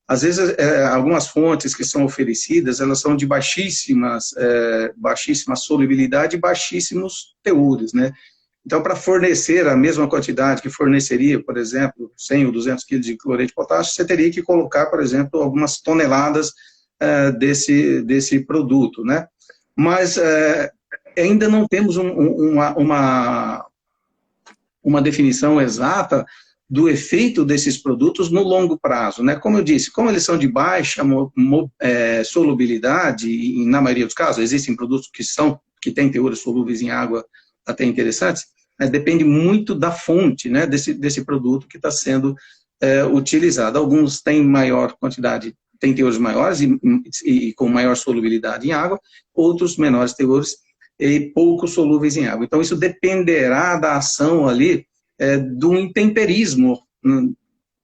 às vezes algumas fontes que são oferecidas, elas são de baixíssima solubilidade e baixíssimos teores, né? Então, para fornecer a mesma quantidade que forneceria, por exemplo, 100 ou 200 quilos de cloreto de potássio, você teria que colocar, por exemplo, algumas toneladas desse produto, né? Mas ainda não temos uma definição exata do efeito desses produtos no longo prazo, né? Como eu disse, como eles são de baixa solubilidade, e na maioria dos casos existem produtos que têm teores solúveis em água até interessantes, mas depende muito da fonte, né, desse produto que está sendo utilizado. Alguns têm maior quantidade, têm teores maiores e com maior solubilidade em água, outros menores teores e pouco solúveis em água. Então, isso dependerá da ação ali do intemperismo,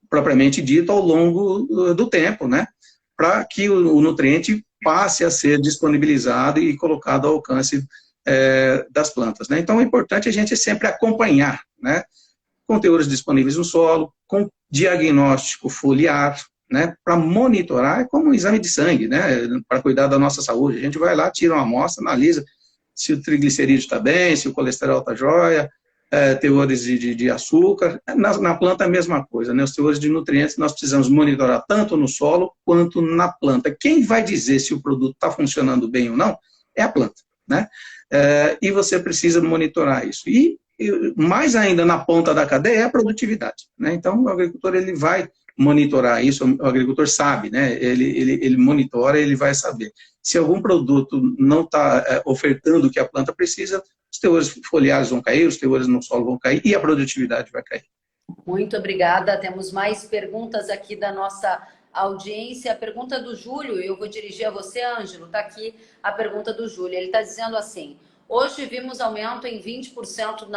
propriamente dito, ao longo do tempo, né, para que o nutriente passe a ser disponibilizado e colocado ao alcance das plantas, né? Então é importante a gente sempre acompanhar, né? Com teores disponíveis no solo, com diagnóstico foliar, né? Para monitorar, é como um exame de sangue, né? Para cuidar da nossa saúde, a gente vai lá, tira uma amostra, analisa se o triglicerídeo está bem, se o colesterol está jóia, teores de açúcar. Na planta a mesma coisa, né? Os teores de nutrientes nós precisamos monitorar tanto no solo quanto na planta. Quem vai dizer se o produto está funcionando bem ou não é a planta, né? E você precisa monitorar isso. E mais ainda na ponta da cadeia é a produtividade, né? Então, o agricultor ele vai monitorar isso, o agricultor sabe, né? Ele monitora, ele vai saber. Se algum produto não está ofertando o que a planta precisa, os teores foliares vão cair, os teores no solo vão cair e a produtividade vai cair. Muito obrigada. Temos mais perguntas aqui da nossa audiência. A pergunta do Júlio, eu vou dirigir a você, Ângelo. Está aqui a pergunta do Júlio. Ele está dizendo assim: hoje vimos aumento em 20%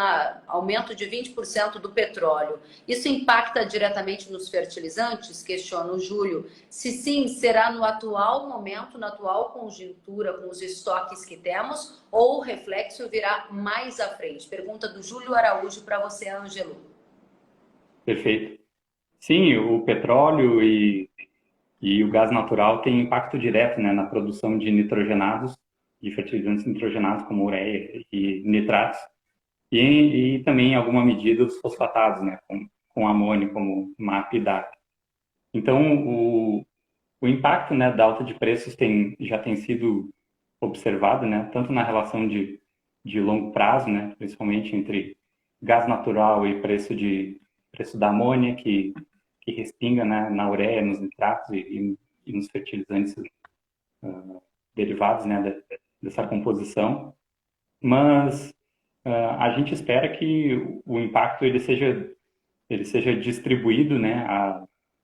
aumento de 20% do petróleo. Isso impacta diretamente nos fertilizantes? Questiona o Júlio. Se sim, será no atual momento, na atual conjuntura, com os estoques que temos, ou o reflexo virá mais à frente? Pergunta do Júlio Araújo para você, Ângelo. Perfeito. Sim, o petróleo e o gás natural têm impacto direto, né, na produção de nitrogenados, de fertilizantes nitrogenados como ureia e nitratos, e também em alguma medida os fosfatados, né, com amônio como MAP e DAP. Então, o impacto, né, da alta de preços já tem sido observado, né, tanto na relação de longo prazo, né, principalmente entre gás natural e preço da amônia, que respinga, né, na ureia, nos nitratos e nos fertilizantes derivados, né, dessa composição. Mas a gente espera que o impacto ele seja distribuído, né?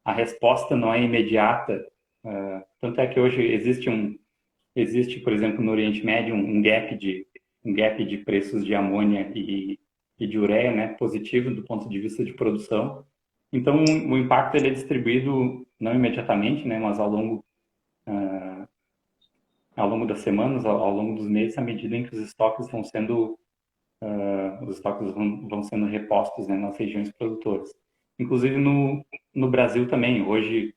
A resposta não é imediata. Tanto é que hoje existe, por exemplo, no Oriente Médio, um gap de preços de amônia e de ureia, né, positivo do ponto de vista de produção. Então, o impacto ele é distribuído não imediatamente, né, mas ao longo das semanas, ao longo dos meses, à medida em que os estoques vão sendo repostos, né, nas regiões produtoras. Inclusive no Brasil também. Hoje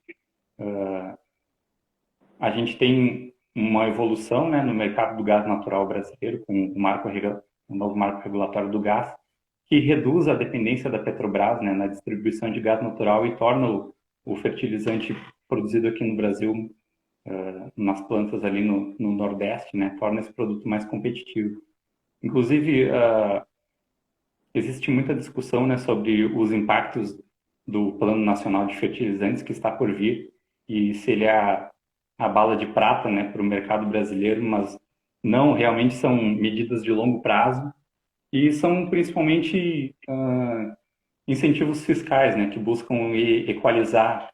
a gente tem uma evolução, né, no mercado do gás natural brasileiro, com o novo marco regulatório do gás, que reduz a dependência da Petrobras, né, na distribuição de gás natural e torna o fertilizante produzido aqui no Brasil, nas plantas ali no Nordeste, né, torna esse produto mais competitivo. Inclusive, existe muita discussão, né, sobre os impactos do Plano Nacional de Fertilizantes que está por vir e se ele é a bala de prata, né, para o mercado brasileiro, mas não, realmente são medidas de longo prazo e são principalmente incentivos fiscais, né, que buscam equalizar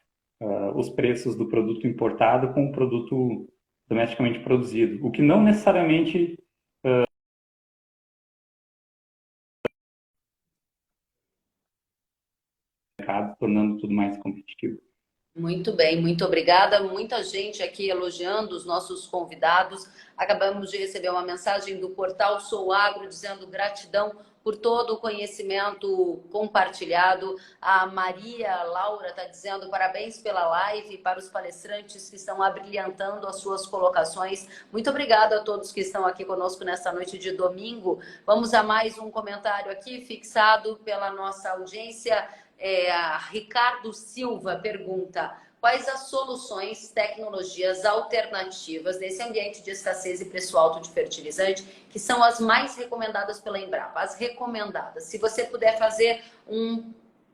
os preços do produto importado com o produto domesticamente produzido, o que não necessariamente mercado, tornando tudo mais competitivo. Muito bem, muito obrigada. Muita gente aqui elogiando os nossos convidados. Acabamos de receber uma mensagem do portal Sou Agro dizendo gratidão por todo o conhecimento compartilhado. A Maria Laura está dizendo parabéns pela live para os palestrantes que estão abrilhantando as suas colocações. Muito obrigada a todos que estão aqui conosco nesta noite de domingo. Vamos a mais um comentário aqui fixado pela nossa audiência. A Ricardo Silva pergunta: quais as soluções, tecnologias alternativas nesse ambiente de escassez e preço alto de fertilizante que são as mais recomendadas pela Embrapa? As recomendadas. Se você puder fazer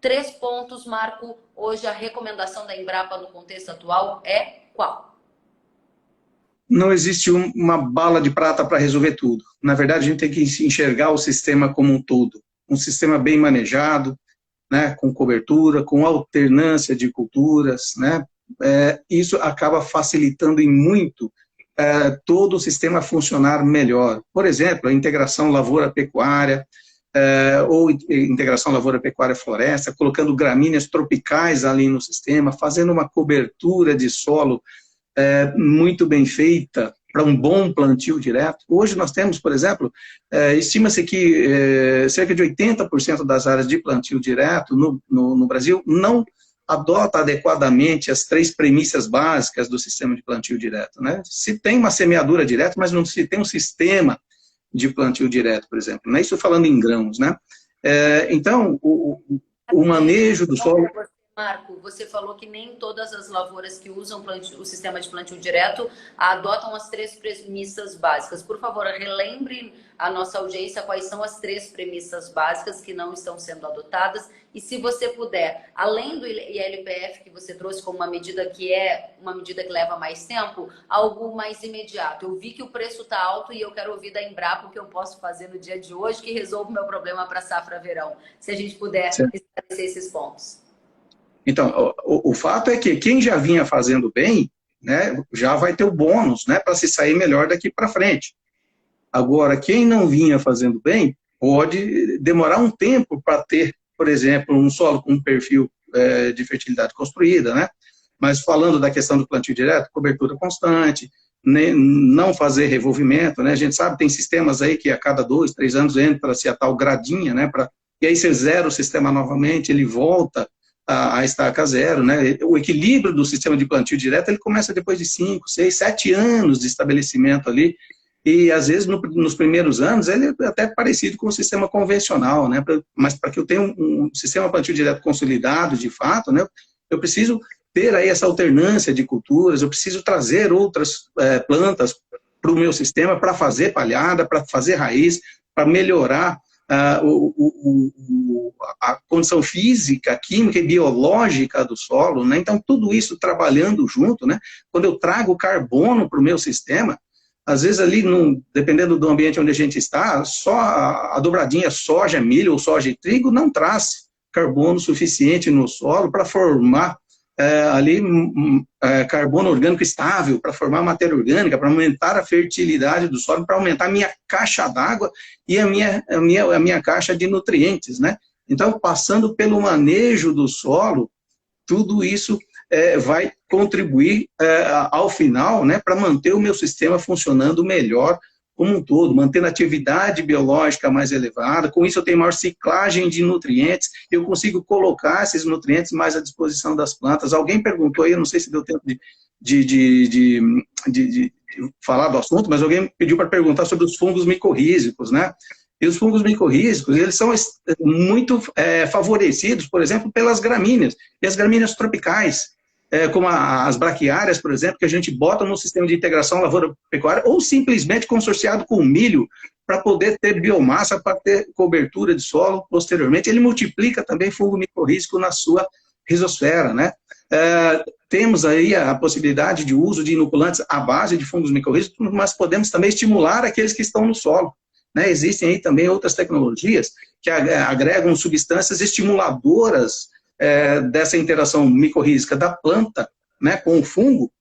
3 pontos, Marco, hoje a recomendação da Embrapa no contexto atual é qual? Não existe uma bala de prata para resolver tudo. Na verdade, a gente tem que enxergar o sistema como um todo. Um sistema bem manejado, né, com cobertura, com alternância de culturas, né, isso acaba facilitando em muito todo o sistema funcionar melhor. Por exemplo, a integração lavoura-pecuária, ou integração lavoura-pecuária-floresta, colocando gramíneas tropicais ali no sistema, fazendo uma cobertura de solo muito bem feita, para um bom plantio direto. Hoje nós temos, por exemplo, estima-se que cerca de 80% das áreas de plantio direto no Brasil não adota adequadamente as 3 premissas básicas do sistema de plantio direto, né? Se tem uma semeadura direta, mas não se tem um sistema de plantio direto, por exemplo, né? Isso falando em grãos, né? Então, o manejo do solo... Marco, você falou que nem todas as lavouras que usam o sistema de plantio direto adotam as 3 premissas básicas. Por favor, relembre a nossa audiência quais são as 3 premissas básicas que não estão sendo adotadas. E se você puder, além do ILPF que você trouxe como uma medida que é uma medida que leva mais tempo, algo mais imediato. Eu vi que o preço está alto e eu quero ouvir da Embrapa o que eu posso fazer no dia de hoje que resolva o meu problema para a safra verão. Se a gente puder esclarecer esses pontos. Então, o fato é que quem já vinha fazendo bem, né, já vai ter o bônus, né, para se sair melhor daqui para frente. Agora, quem não vinha fazendo bem, pode demorar um tempo para ter, por exemplo, um solo com um perfil de fertilidade construída, né? Mas falando da questão do plantio direto, cobertura constante, né, não fazer revolvimento, né? A gente sabe, tem sistemas aí que a cada 2, 3 anos entra-se a tal gradinha, né? E aí você zera o sistema novamente, ele volta a estaca zero, né? O equilíbrio do sistema de plantio direto, ele começa depois de 5, 6, 7 anos de estabelecimento ali, e às vezes nos primeiros anos ele é até parecido com o sistema convencional, né? Mas para que eu tenha um sistema plantio direto consolidado, de fato, né? Eu preciso ter aí essa alternância de culturas, eu preciso trazer outras plantas para o meu sistema para fazer palhada, para fazer raiz, para melhorar a condição física, química e biológica do solo, né? Então, tudo isso trabalhando junto, né? Quando eu trago carbono para o meu sistema, às vezes ali, dependendo do ambiente onde a gente está, só a dobradinha soja, milho ou soja e trigo não traz carbono suficiente no solo para formar ali carbono orgânico estável, para formar matéria orgânica, para aumentar a fertilidade do solo, para aumentar a minha caixa d'água e a minha caixa de nutrientes, né? Então, passando pelo manejo do solo, tudo isso vai contribuir ao final, né, para manter o meu sistema funcionando melhor como um todo, mantendo a atividade biológica mais elevada. Com isso eu tenho maior ciclagem de nutrientes, eu consigo colocar esses nutrientes mais à disposição das plantas. Alguém perguntou aí, eu não sei se deu tempo de falar do assunto, mas alguém pediu para perguntar sobre os fungos micorrízicos, né? E os fungos micorrízicos, eles são muito favorecidos, por exemplo, pelas gramíneas, e as gramíneas tropicais, como as braquiárias, por exemplo, que a gente bota no sistema de integração lavoura-pecuária, ou simplesmente consorciado com o milho, para poder ter biomassa, para ter cobertura de solo posteriormente. Ele multiplica também fungo micorrízico na sua rizosfera, né? Temos aí a possibilidade de uso de inoculantes à base de fungos micorrízicos, mas podemos também estimular aqueles que estão no solo, né? Existem aí também outras tecnologias que agregam substâncias estimuladoras dessa interação micorrízica da planta, né, com o fungo,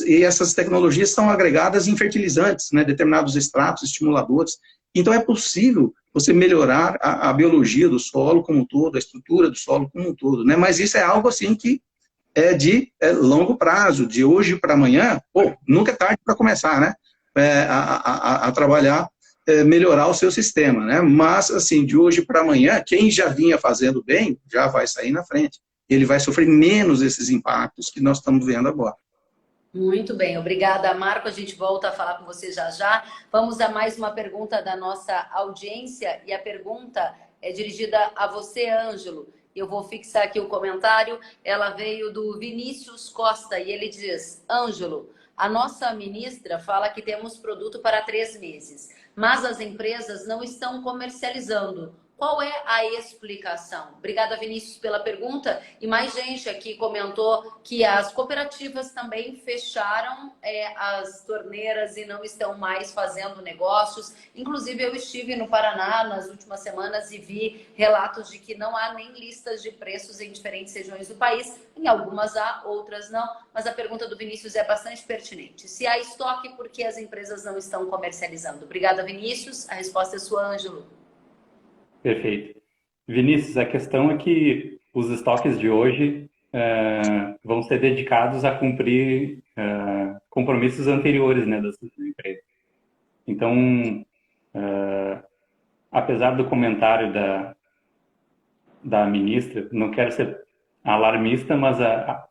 e essas tecnologias são agregadas em fertilizantes, né, determinados extratos estimuladores. Então é possível você melhorar a biologia do solo como um todo, a estrutura do solo como um todo, né? Mas isso é algo assim que é de longo prazo, de hoje para amanhã. Nunca é tarde para começar, né, a trabalhar, melhorar o seu sistema, né? Mas, assim, de hoje para amanhã, quem já vinha fazendo bem, já vai sair na frente. Ele vai sofrer menos esses impactos que nós estamos vendo agora. Muito bem, obrigada, Marco. A gente volta a falar com você já já. Vamos a mais uma pergunta da nossa audiência, e a pergunta é dirigida a você, Ângelo. Eu vou fixar aqui o comentário. Ela veio do Vinícius Costa e ele diz: Ângelo, a nossa ministra fala que temos produto para 3 meses, mas as empresas não estão comercializando. Qual é a explicação? Obrigada, Vinícius, pela pergunta. E mais gente aqui comentou que as cooperativas também fecharam as torneiras e não estão mais fazendo negócios. Inclusive, eu estive no Paraná nas últimas semanas e vi relatos de que não há nem listas de preços em diferentes regiões do país. Em algumas há, outras não. Mas a pergunta do Vinícius é bastante pertinente. Se há estoque, por que as empresas não estão comercializando? Obrigada, Vinícius. A resposta é sua, Ângelo. Perfeito. Vinícius, a questão é que os estoques de hoje vão ser dedicados a cumprir compromissos anteriores, né, das empresas. Então, apesar do comentário da ministra, não quero ser alarmista, mas a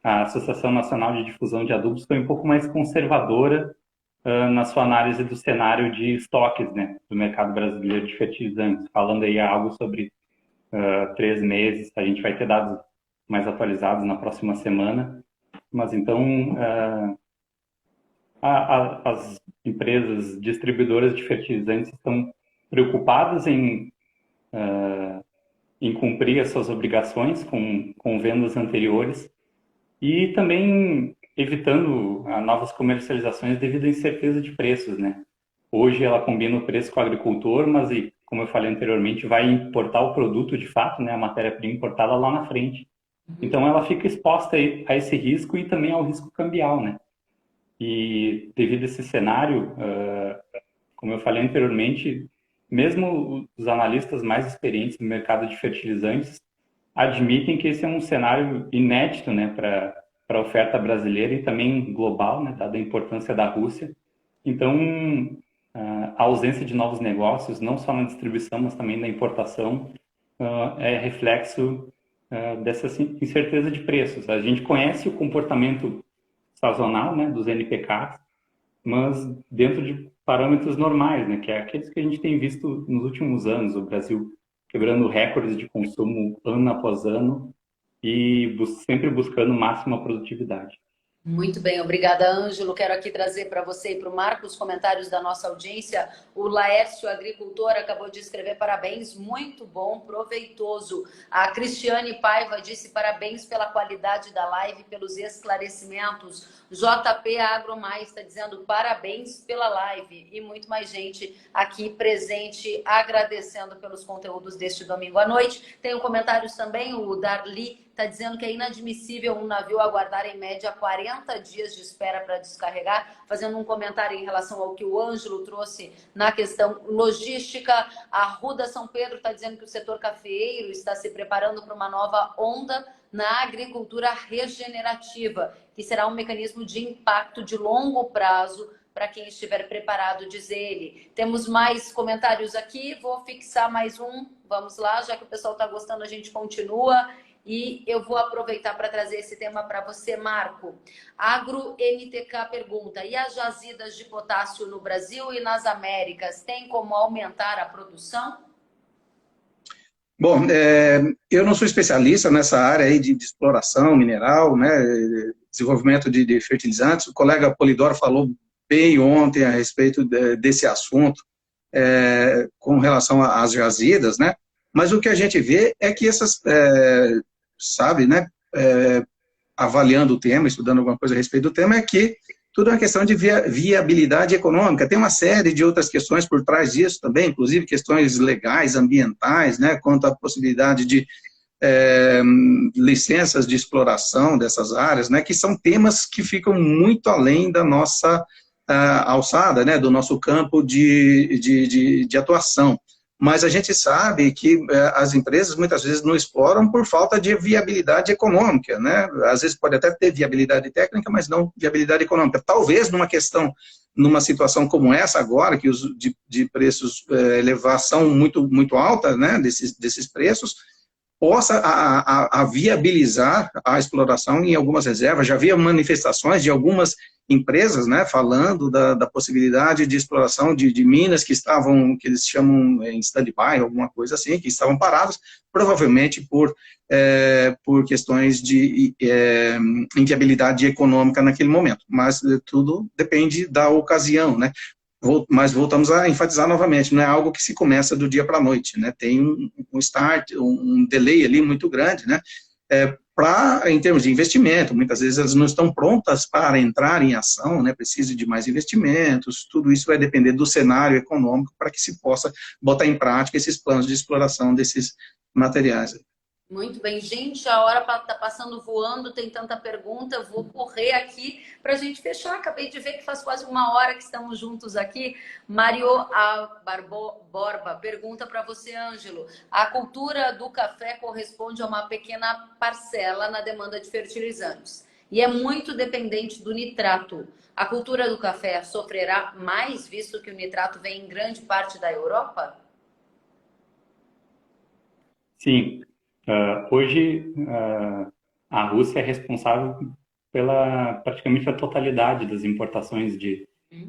a Associação Nacional de Difusão de Adubos, foi um pouco mais conservadora na sua análise do cenário de estoques, né, do mercado brasileiro de fertilizantes, falando aí algo sobre 3 meses. A gente vai ter dados mais atualizados na próxima semana. Mas então, as empresas distribuidoras de fertilizantes estão preocupadas em cumprir as suas obrigações com vendas anteriores e também evitando novas comercializações devido à incerteza de preços, né? Hoje ela combina o preço com o agricultor, mas, como eu falei anteriormente, vai importar o produto de fato, né, a matéria-prima importada lá na frente. Então ela fica exposta a esse risco e também ao risco cambial, né? E devido a esse cenário, como eu falei anteriormente, mesmo os analistas mais experientes no mercado de fertilizantes admitem que esse é um cenário inédito, né, para a oferta brasileira e também global, né, dada a importância da Rússia. Então, a ausência de novos negócios, não só na distribuição, mas também na importação, é reflexo dessa incerteza de preços. A gente conhece o comportamento sazonal, né, dos NPKs, mas dentro de parâmetros normais, né, que é aqueles que a gente tem visto nos últimos anos, o Brasil quebrando recordes de consumo ano após ano e sempre buscando máxima produtividade. Muito bem, obrigada, Ângelo. Quero aqui trazer para você e para o Marco os comentários da nossa audiência. O Laércio, agricultor, acabou de escrever parabéns, muito bom, proveitoso. A Cristiane Paiva disse parabéns pela qualidade da live, pelos esclarecimentos. JP AgroMais está dizendo parabéns pela live e muito mais gente aqui presente agradecendo pelos conteúdos deste domingo à noite. Tem comentários também, o Darli está dizendo que é inadmissível um navio aguardar em média 40 dias de espera para descarregar, fazendo um comentário em relação ao que o Ângelo trouxe na questão logística. A Ruda São Pedro está dizendo que o setor cafeeiro está se preparando para uma nova onda na agricultura regenerativa, que será um mecanismo de impacto de longo prazo para quem estiver preparado, diz ele. Temos mais comentários aqui, vou fixar mais um, vamos lá, já que o pessoal está gostando, a gente continua. E eu vou aproveitar para trazer esse tema para você, Marco. Agro NTK pergunta, e as jazidas de potássio no Brasil e nas Américas, tem como aumentar a produção? Bom, eu não sou especialista nessa área aí de exploração mineral, né, desenvolvimento de fertilizantes. O colega Polidoro falou bem ontem a respeito desse assunto com relação às jazidas, né? Mas o que a gente vê é que essas, sabe, né, avaliando o tema, estudando alguma coisa a respeito do tema, é que tudo é uma questão de viabilidade econômica. Tem uma série de outras questões por trás disso também, inclusive questões legais, ambientais, né, quanto à possibilidade de licenças de exploração dessas áreas, né, que são temas que ficam muito além da nossa alçada, né, do nosso campo de atuação. Mas a gente sabe que as empresas muitas vezes não exploram por falta de viabilidade econômica, né? Às vezes pode até ter viabilidade técnica, mas não viabilidade econômica. Talvez numa situação como essa agora, que os de preços elevação muito alta, né, desses preços, possa viabilizar a exploração em algumas reservas. Já havia manifestações de algumas empresas, né, falando da possibilidade de exploração de minas que eles chamam em stand-by, alguma coisa assim, que estavam paradas, provavelmente por questões de inviabilidade econômica naquele momento. Mas tudo depende da ocasião, né? Mas voltamos a enfatizar novamente, não é algo que se começa do dia para a noite, né? Tem um start, um delay ali muito grande, né? Em termos de investimento, muitas vezes elas não estão prontas para entrar em ação, né? Precisa de mais investimentos, tudo isso vai depender do cenário econômico para que se possa botar em prática esses planos de exploração desses materiais. Muito bem, gente, a hora está passando voando, tem tanta pergunta, eu vou correr aqui para a gente fechar. Acabei de ver que faz quase uma hora que estamos juntos aqui. Mário Borba pergunta para você, Ângelo, a cultura do café corresponde a uma pequena parcela na demanda de fertilizantes e é muito dependente do nitrato. A cultura do café sofrerá mais, visto que o nitrato vem em grande parte da Europa? Sim. Hoje, a Rússia é responsável pela praticamente a totalidade das importações de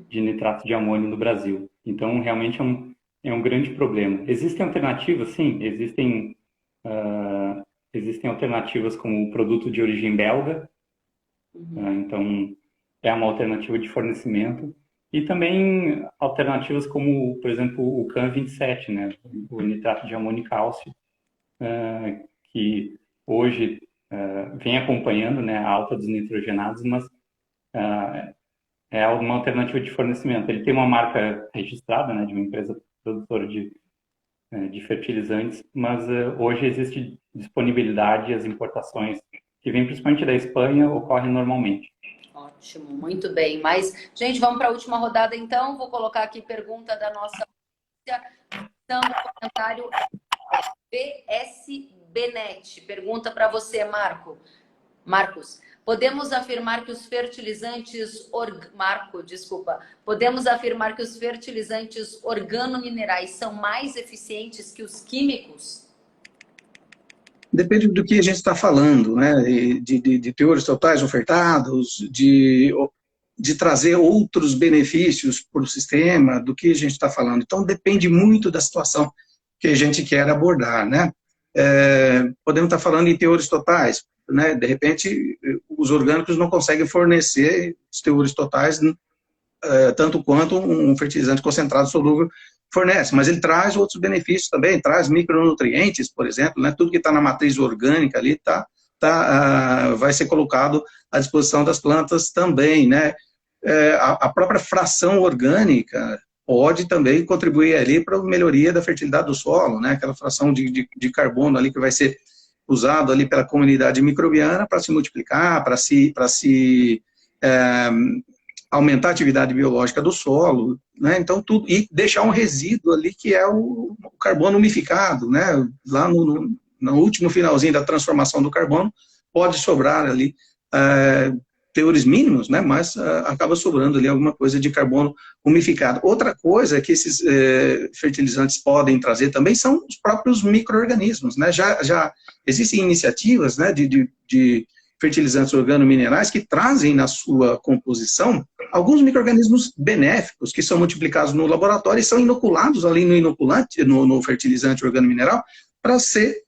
nitrato de amônio no Brasil. Então, realmente é um grande problema. Existem alternativas? Sim, existem existem alternativas como o produto de origem belga, então é uma alternativa de fornecimento. E também alternativas como, por exemplo, o CAN27, né, o nitrato de amônio e cálcio, que hoje vem acompanhando, né, a alta dos nitrogenados, mas é uma alternativa de fornecimento. Ele tem uma marca registrada, né, de uma empresa produtora de fertilizantes, mas hoje existe disponibilidade e as importações, que vêm principalmente da Espanha, ocorrem normalmente. Ótimo, muito bem. Mas, gente, vamos para a última rodada então. Vou colocar aqui pergunta da nossa audiência. Comentário BS Benet. Pergunta para você, Marcos. Podemos afirmar que os fertilizantes organominerais são mais eficientes que os químicos? Depende do que a gente está falando, né? De teores totais ofertados, de trazer outros benefícios para o sistema, do que a gente está falando. Então, depende muito da situação que a gente quer abordar, né? Podemos estar falando em teores totais, né? De repente, os orgânicos não conseguem fornecer os teores totais tanto quanto um fertilizante concentrado solúvel fornece, mas ele traz outros benefícios também, traz micronutrientes, por exemplo, né? Tudo que está na matriz orgânica ali vai ser colocado à disposição das plantas também, né? A própria fração orgânica pode também contribuir ali para a melhoria da fertilidade do solo, né? Aquela fração de carbono ali que vai ser usado ali pela comunidade microbiana para se multiplicar, para se aumentar a atividade biológica do solo, né? Então tudo, e deixar um resíduo ali que é o carbono umificado, né? Lá no último finalzinho da transformação do carbono, pode sobrar ali teores mínimos, né? Mas acaba sobrando ali alguma coisa de carbono umificado. Outra coisa que esses fertilizantes podem trazer também são os próprios micro-organismos, né? Já existem iniciativas, né, de fertilizantes organominerais que trazem na sua composição alguns micro-organismos benéficos que são multiplicados no laboratório e são inoculados ali no inoculante, no fertilizante organomineral, para ser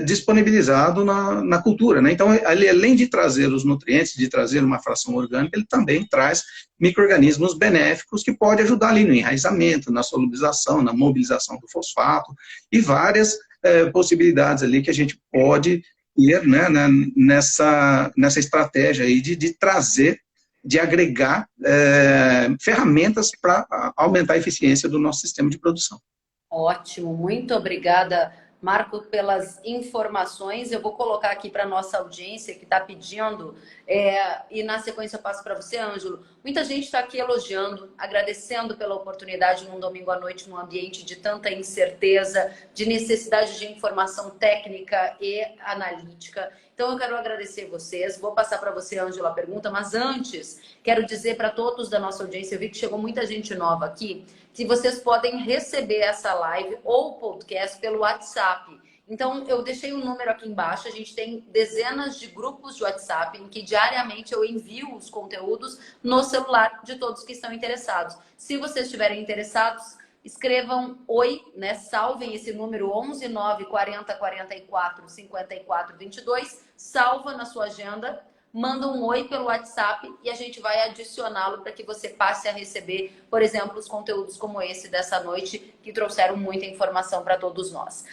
disponibilizado na cultura, né? Então, ele, além de trazer os nutrientes, de trazer uma fração orgânica, ele também traz micro-organismos benéficos que podem ajudar ali no enraizamento, na solubilização, na mobilização do fosfato e várias possibilidades ali que a gente pode ir, né, nessa estratégia aí de trazer, de agregar ferramentas para aumentar a eficiência do nosso sistema de produção. Ótimo, muito obrigada, Marco, pelas informações. Eu vou colocar aqui para a nossa audiência que está pedindo, e na sequência eu passo para você, Ângelo. Muita gente está aqui elogiando, agradecendo pela oportunidade num domingo à noite, num ambiente de tanta incerteza, de necessidade de informação técnica e analítica. Então, eu quero agradecer vocês. Vou passar para você, Ângelo, a pergunta, mas antes, quero dizer para todos da nossa audiência, eu vi que chegou muita gente nova aqui, que vocês podem receber essa live ou podcast pelo WhatsApp. Então, eu deixei o número aqui embaixo. A gente tem dezenas de grupos de WhatsApp em que diariamente eu envio os conteúdos no celular de todos que estão interessados. Se vocês estiverem interessados, escrevam oi, né? Salvem esse número 11 9 40 44 54 22. Salva na sua agenda. Manda um oi pelo WhatsApp e a gente vai adicioná-lo para que você passe a receber, por exemplo, os conteúdos como esse dessa noite, que trouxeram muita informação para todos nós.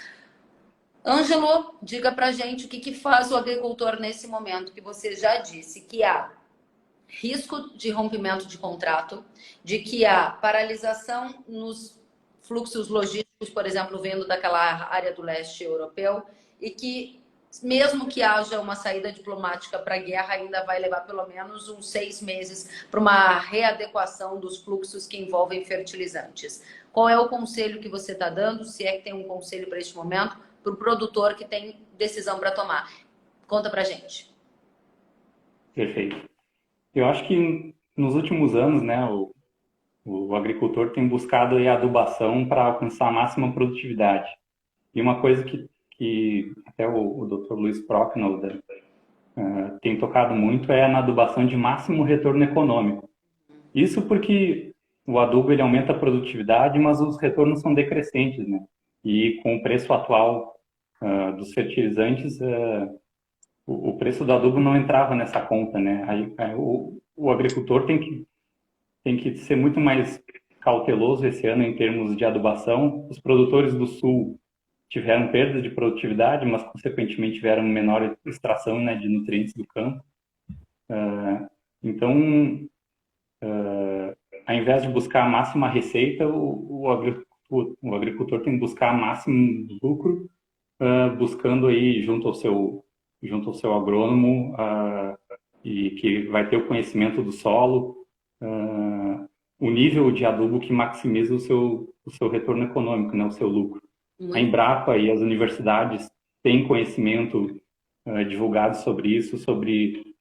Ângelo, diga pra gente o que faz o agricultor nesse momento, que você já disse que há risco de rompimento de contrato, de que há paralisação nos fluxos logísticos, por exemplo, vindo daquela área do leste europeu, e que mesmo que haja uma saída diplomática para a guerra, ainda vai levar pelo menos uns 6 meses para uma readequação dos fluxos que envolvem fertilizantes. Qual é o conselho que você está dando, se é que tem um conselho para este momento, para o produtor que tem decisão para tomar? Conta para a gente. Perfeito. Eu acho que nos últimos anos, né, o agricultor tem buscado a adubação para alcançar a máxima produtividade. E uma coisa que até o Dr. Luiz Prochnow tem tocado muito na adubação de máximo retorno econômico. Isso porque o adubo ele aumenta a produtividade, mas os retornos são decrescentes, né? E com o preço atual dos fertilizantes, o preço do adubo não entrava nessa conta, né? Aí o agricultor tem que ser muito mais cauteloso esse ano em termos de adubação. Os produtores do sul tiveram perdas de produtividade, mas consequentemente tiveram menor extração, né, de nutrientes do campo. Então, ao invés de buscar a máxima receita, o agricultor tem que buscar máximo lucro, buscando aí junto ao seu agrônomo, e que vai ter o conhecimento do solo, o nível de adubo que maximiza o seu retorno econômico, né, o seu lucro. A Embrapa e as universidades têm conhecimento divulgado sobre isso, sobre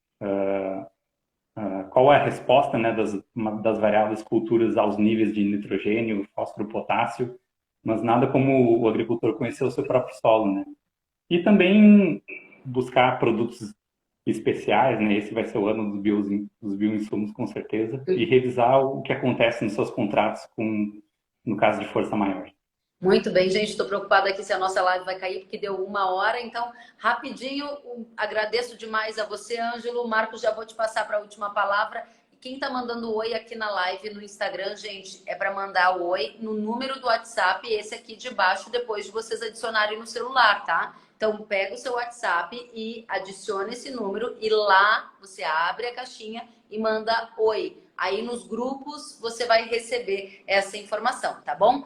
qual é a resposta, né, das variadas culturas aos níveis de nitrogênio, fósforo, potássio, mas nada como o agricultor conhecer o seu próprio solo, né? E também buscar produtos especiais, né? Esse vai ser o ano dos bioinsumos, com certeza, e revisar o que acontece nos seus contratos no caso de força maior. Muito bem, gente. Estou preocupada aqui se a nossa live vai cair, porque deu 1 hora. Então, rapidinho, agradeço demais a você, Ângelo. Marcos, já vou te passar para a última palavra. E quem está mandando oi aqui na live no Instagram, gente, é para mandar o oi no número do WhatsApp, esse aqui de baixo, depois de vocês adicionarem no celular, tá? Então, pega o seu WhatsApp e adiciona esse número e lá você abre a caixinha e manda oi. Aí nos grupos você vai receber essa informação, tá bom?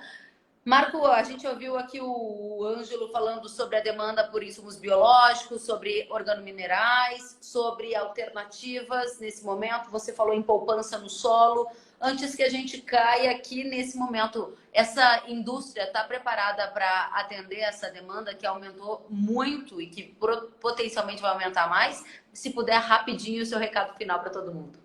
Marco, a gente ouviu aqui o Ângelo falando sobre a demanda por insumos biológicos, sobre organominerais, sobre alternativas nesse momento. Você falou em poupança no solo. Antes que a gente caia aqui nesse momento, essa indústria está preparada para atender essa demanda que aumentou muito e que potencialmente vai aumentar mais? Se puder, rapidinho, o seu recado final para todo mundo.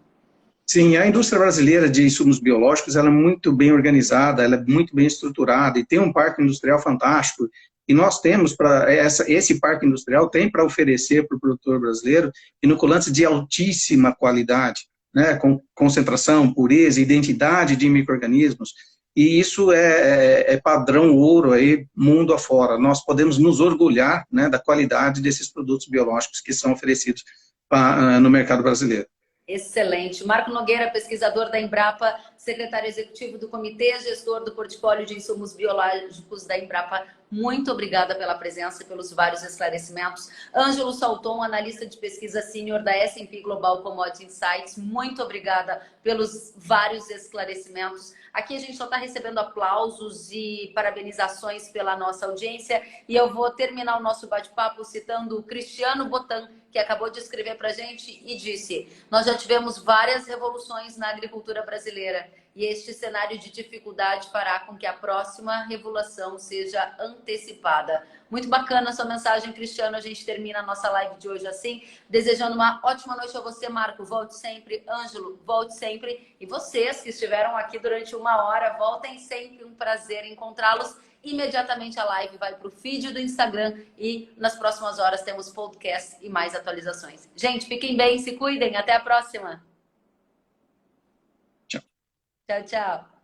Sim, a indústria brasileira de insumos biológicos, ela é muito bem organizada, ela é muito bem estruturada e tem um parque industrial fantástico. E nós temos, esse parque industrial tem para oferecer para o produtor brasileiro inoculantes de altíssima qualidade, né, com concentração, pureza, identidade de micro-organismos. E isso é padrão ouro aí, mundo afora. Nós podemos nos orgulhar, né, da qualidade desses produtos biológicos que são oferecidos no mercado brasileiro. Excelente. Marco Nogueira, pesquisador da Embrapa, secretário executivo do Comitê Gestor do Portfólio de Insumos Biológicos da Embrapa. Muito obrigada pela presença e pelos vários esclarecimentos. Ângelo Salton, analista de pesquisa sênior da S&P Global Commodity Insights. Muito obrigada pelos vários esclarecimentos. Aqui a gente só está recebendo aplausos e parabenizações pela nossa audiência. E eu vou terminar o nosso bate-papo citando o Cristiano Botan, que acabou de escrever para a gente e disse: nós já tivemos várias revoluções na agricultura brasileira e este cenário de dificuldade fará com que a próxima revolução seja antecipada. Muito bacana a sua mensagem, Cristiano. A gente termina a nossa live de hoje assim, desejando uma ótima noite a você, Marco. Volte sempre. Ângelo, volte sempre. E vocês que estiveram aqui durante 1 hora, voltem sempre. Um prazer encontrá-los. Imediatamente a live vai para o feed do Instagram e nas próximas horas temos podcast e mais atualizações. Gente, fiquem bem, se cuidem. Até a próxima. Tchau. Tchau, tchau.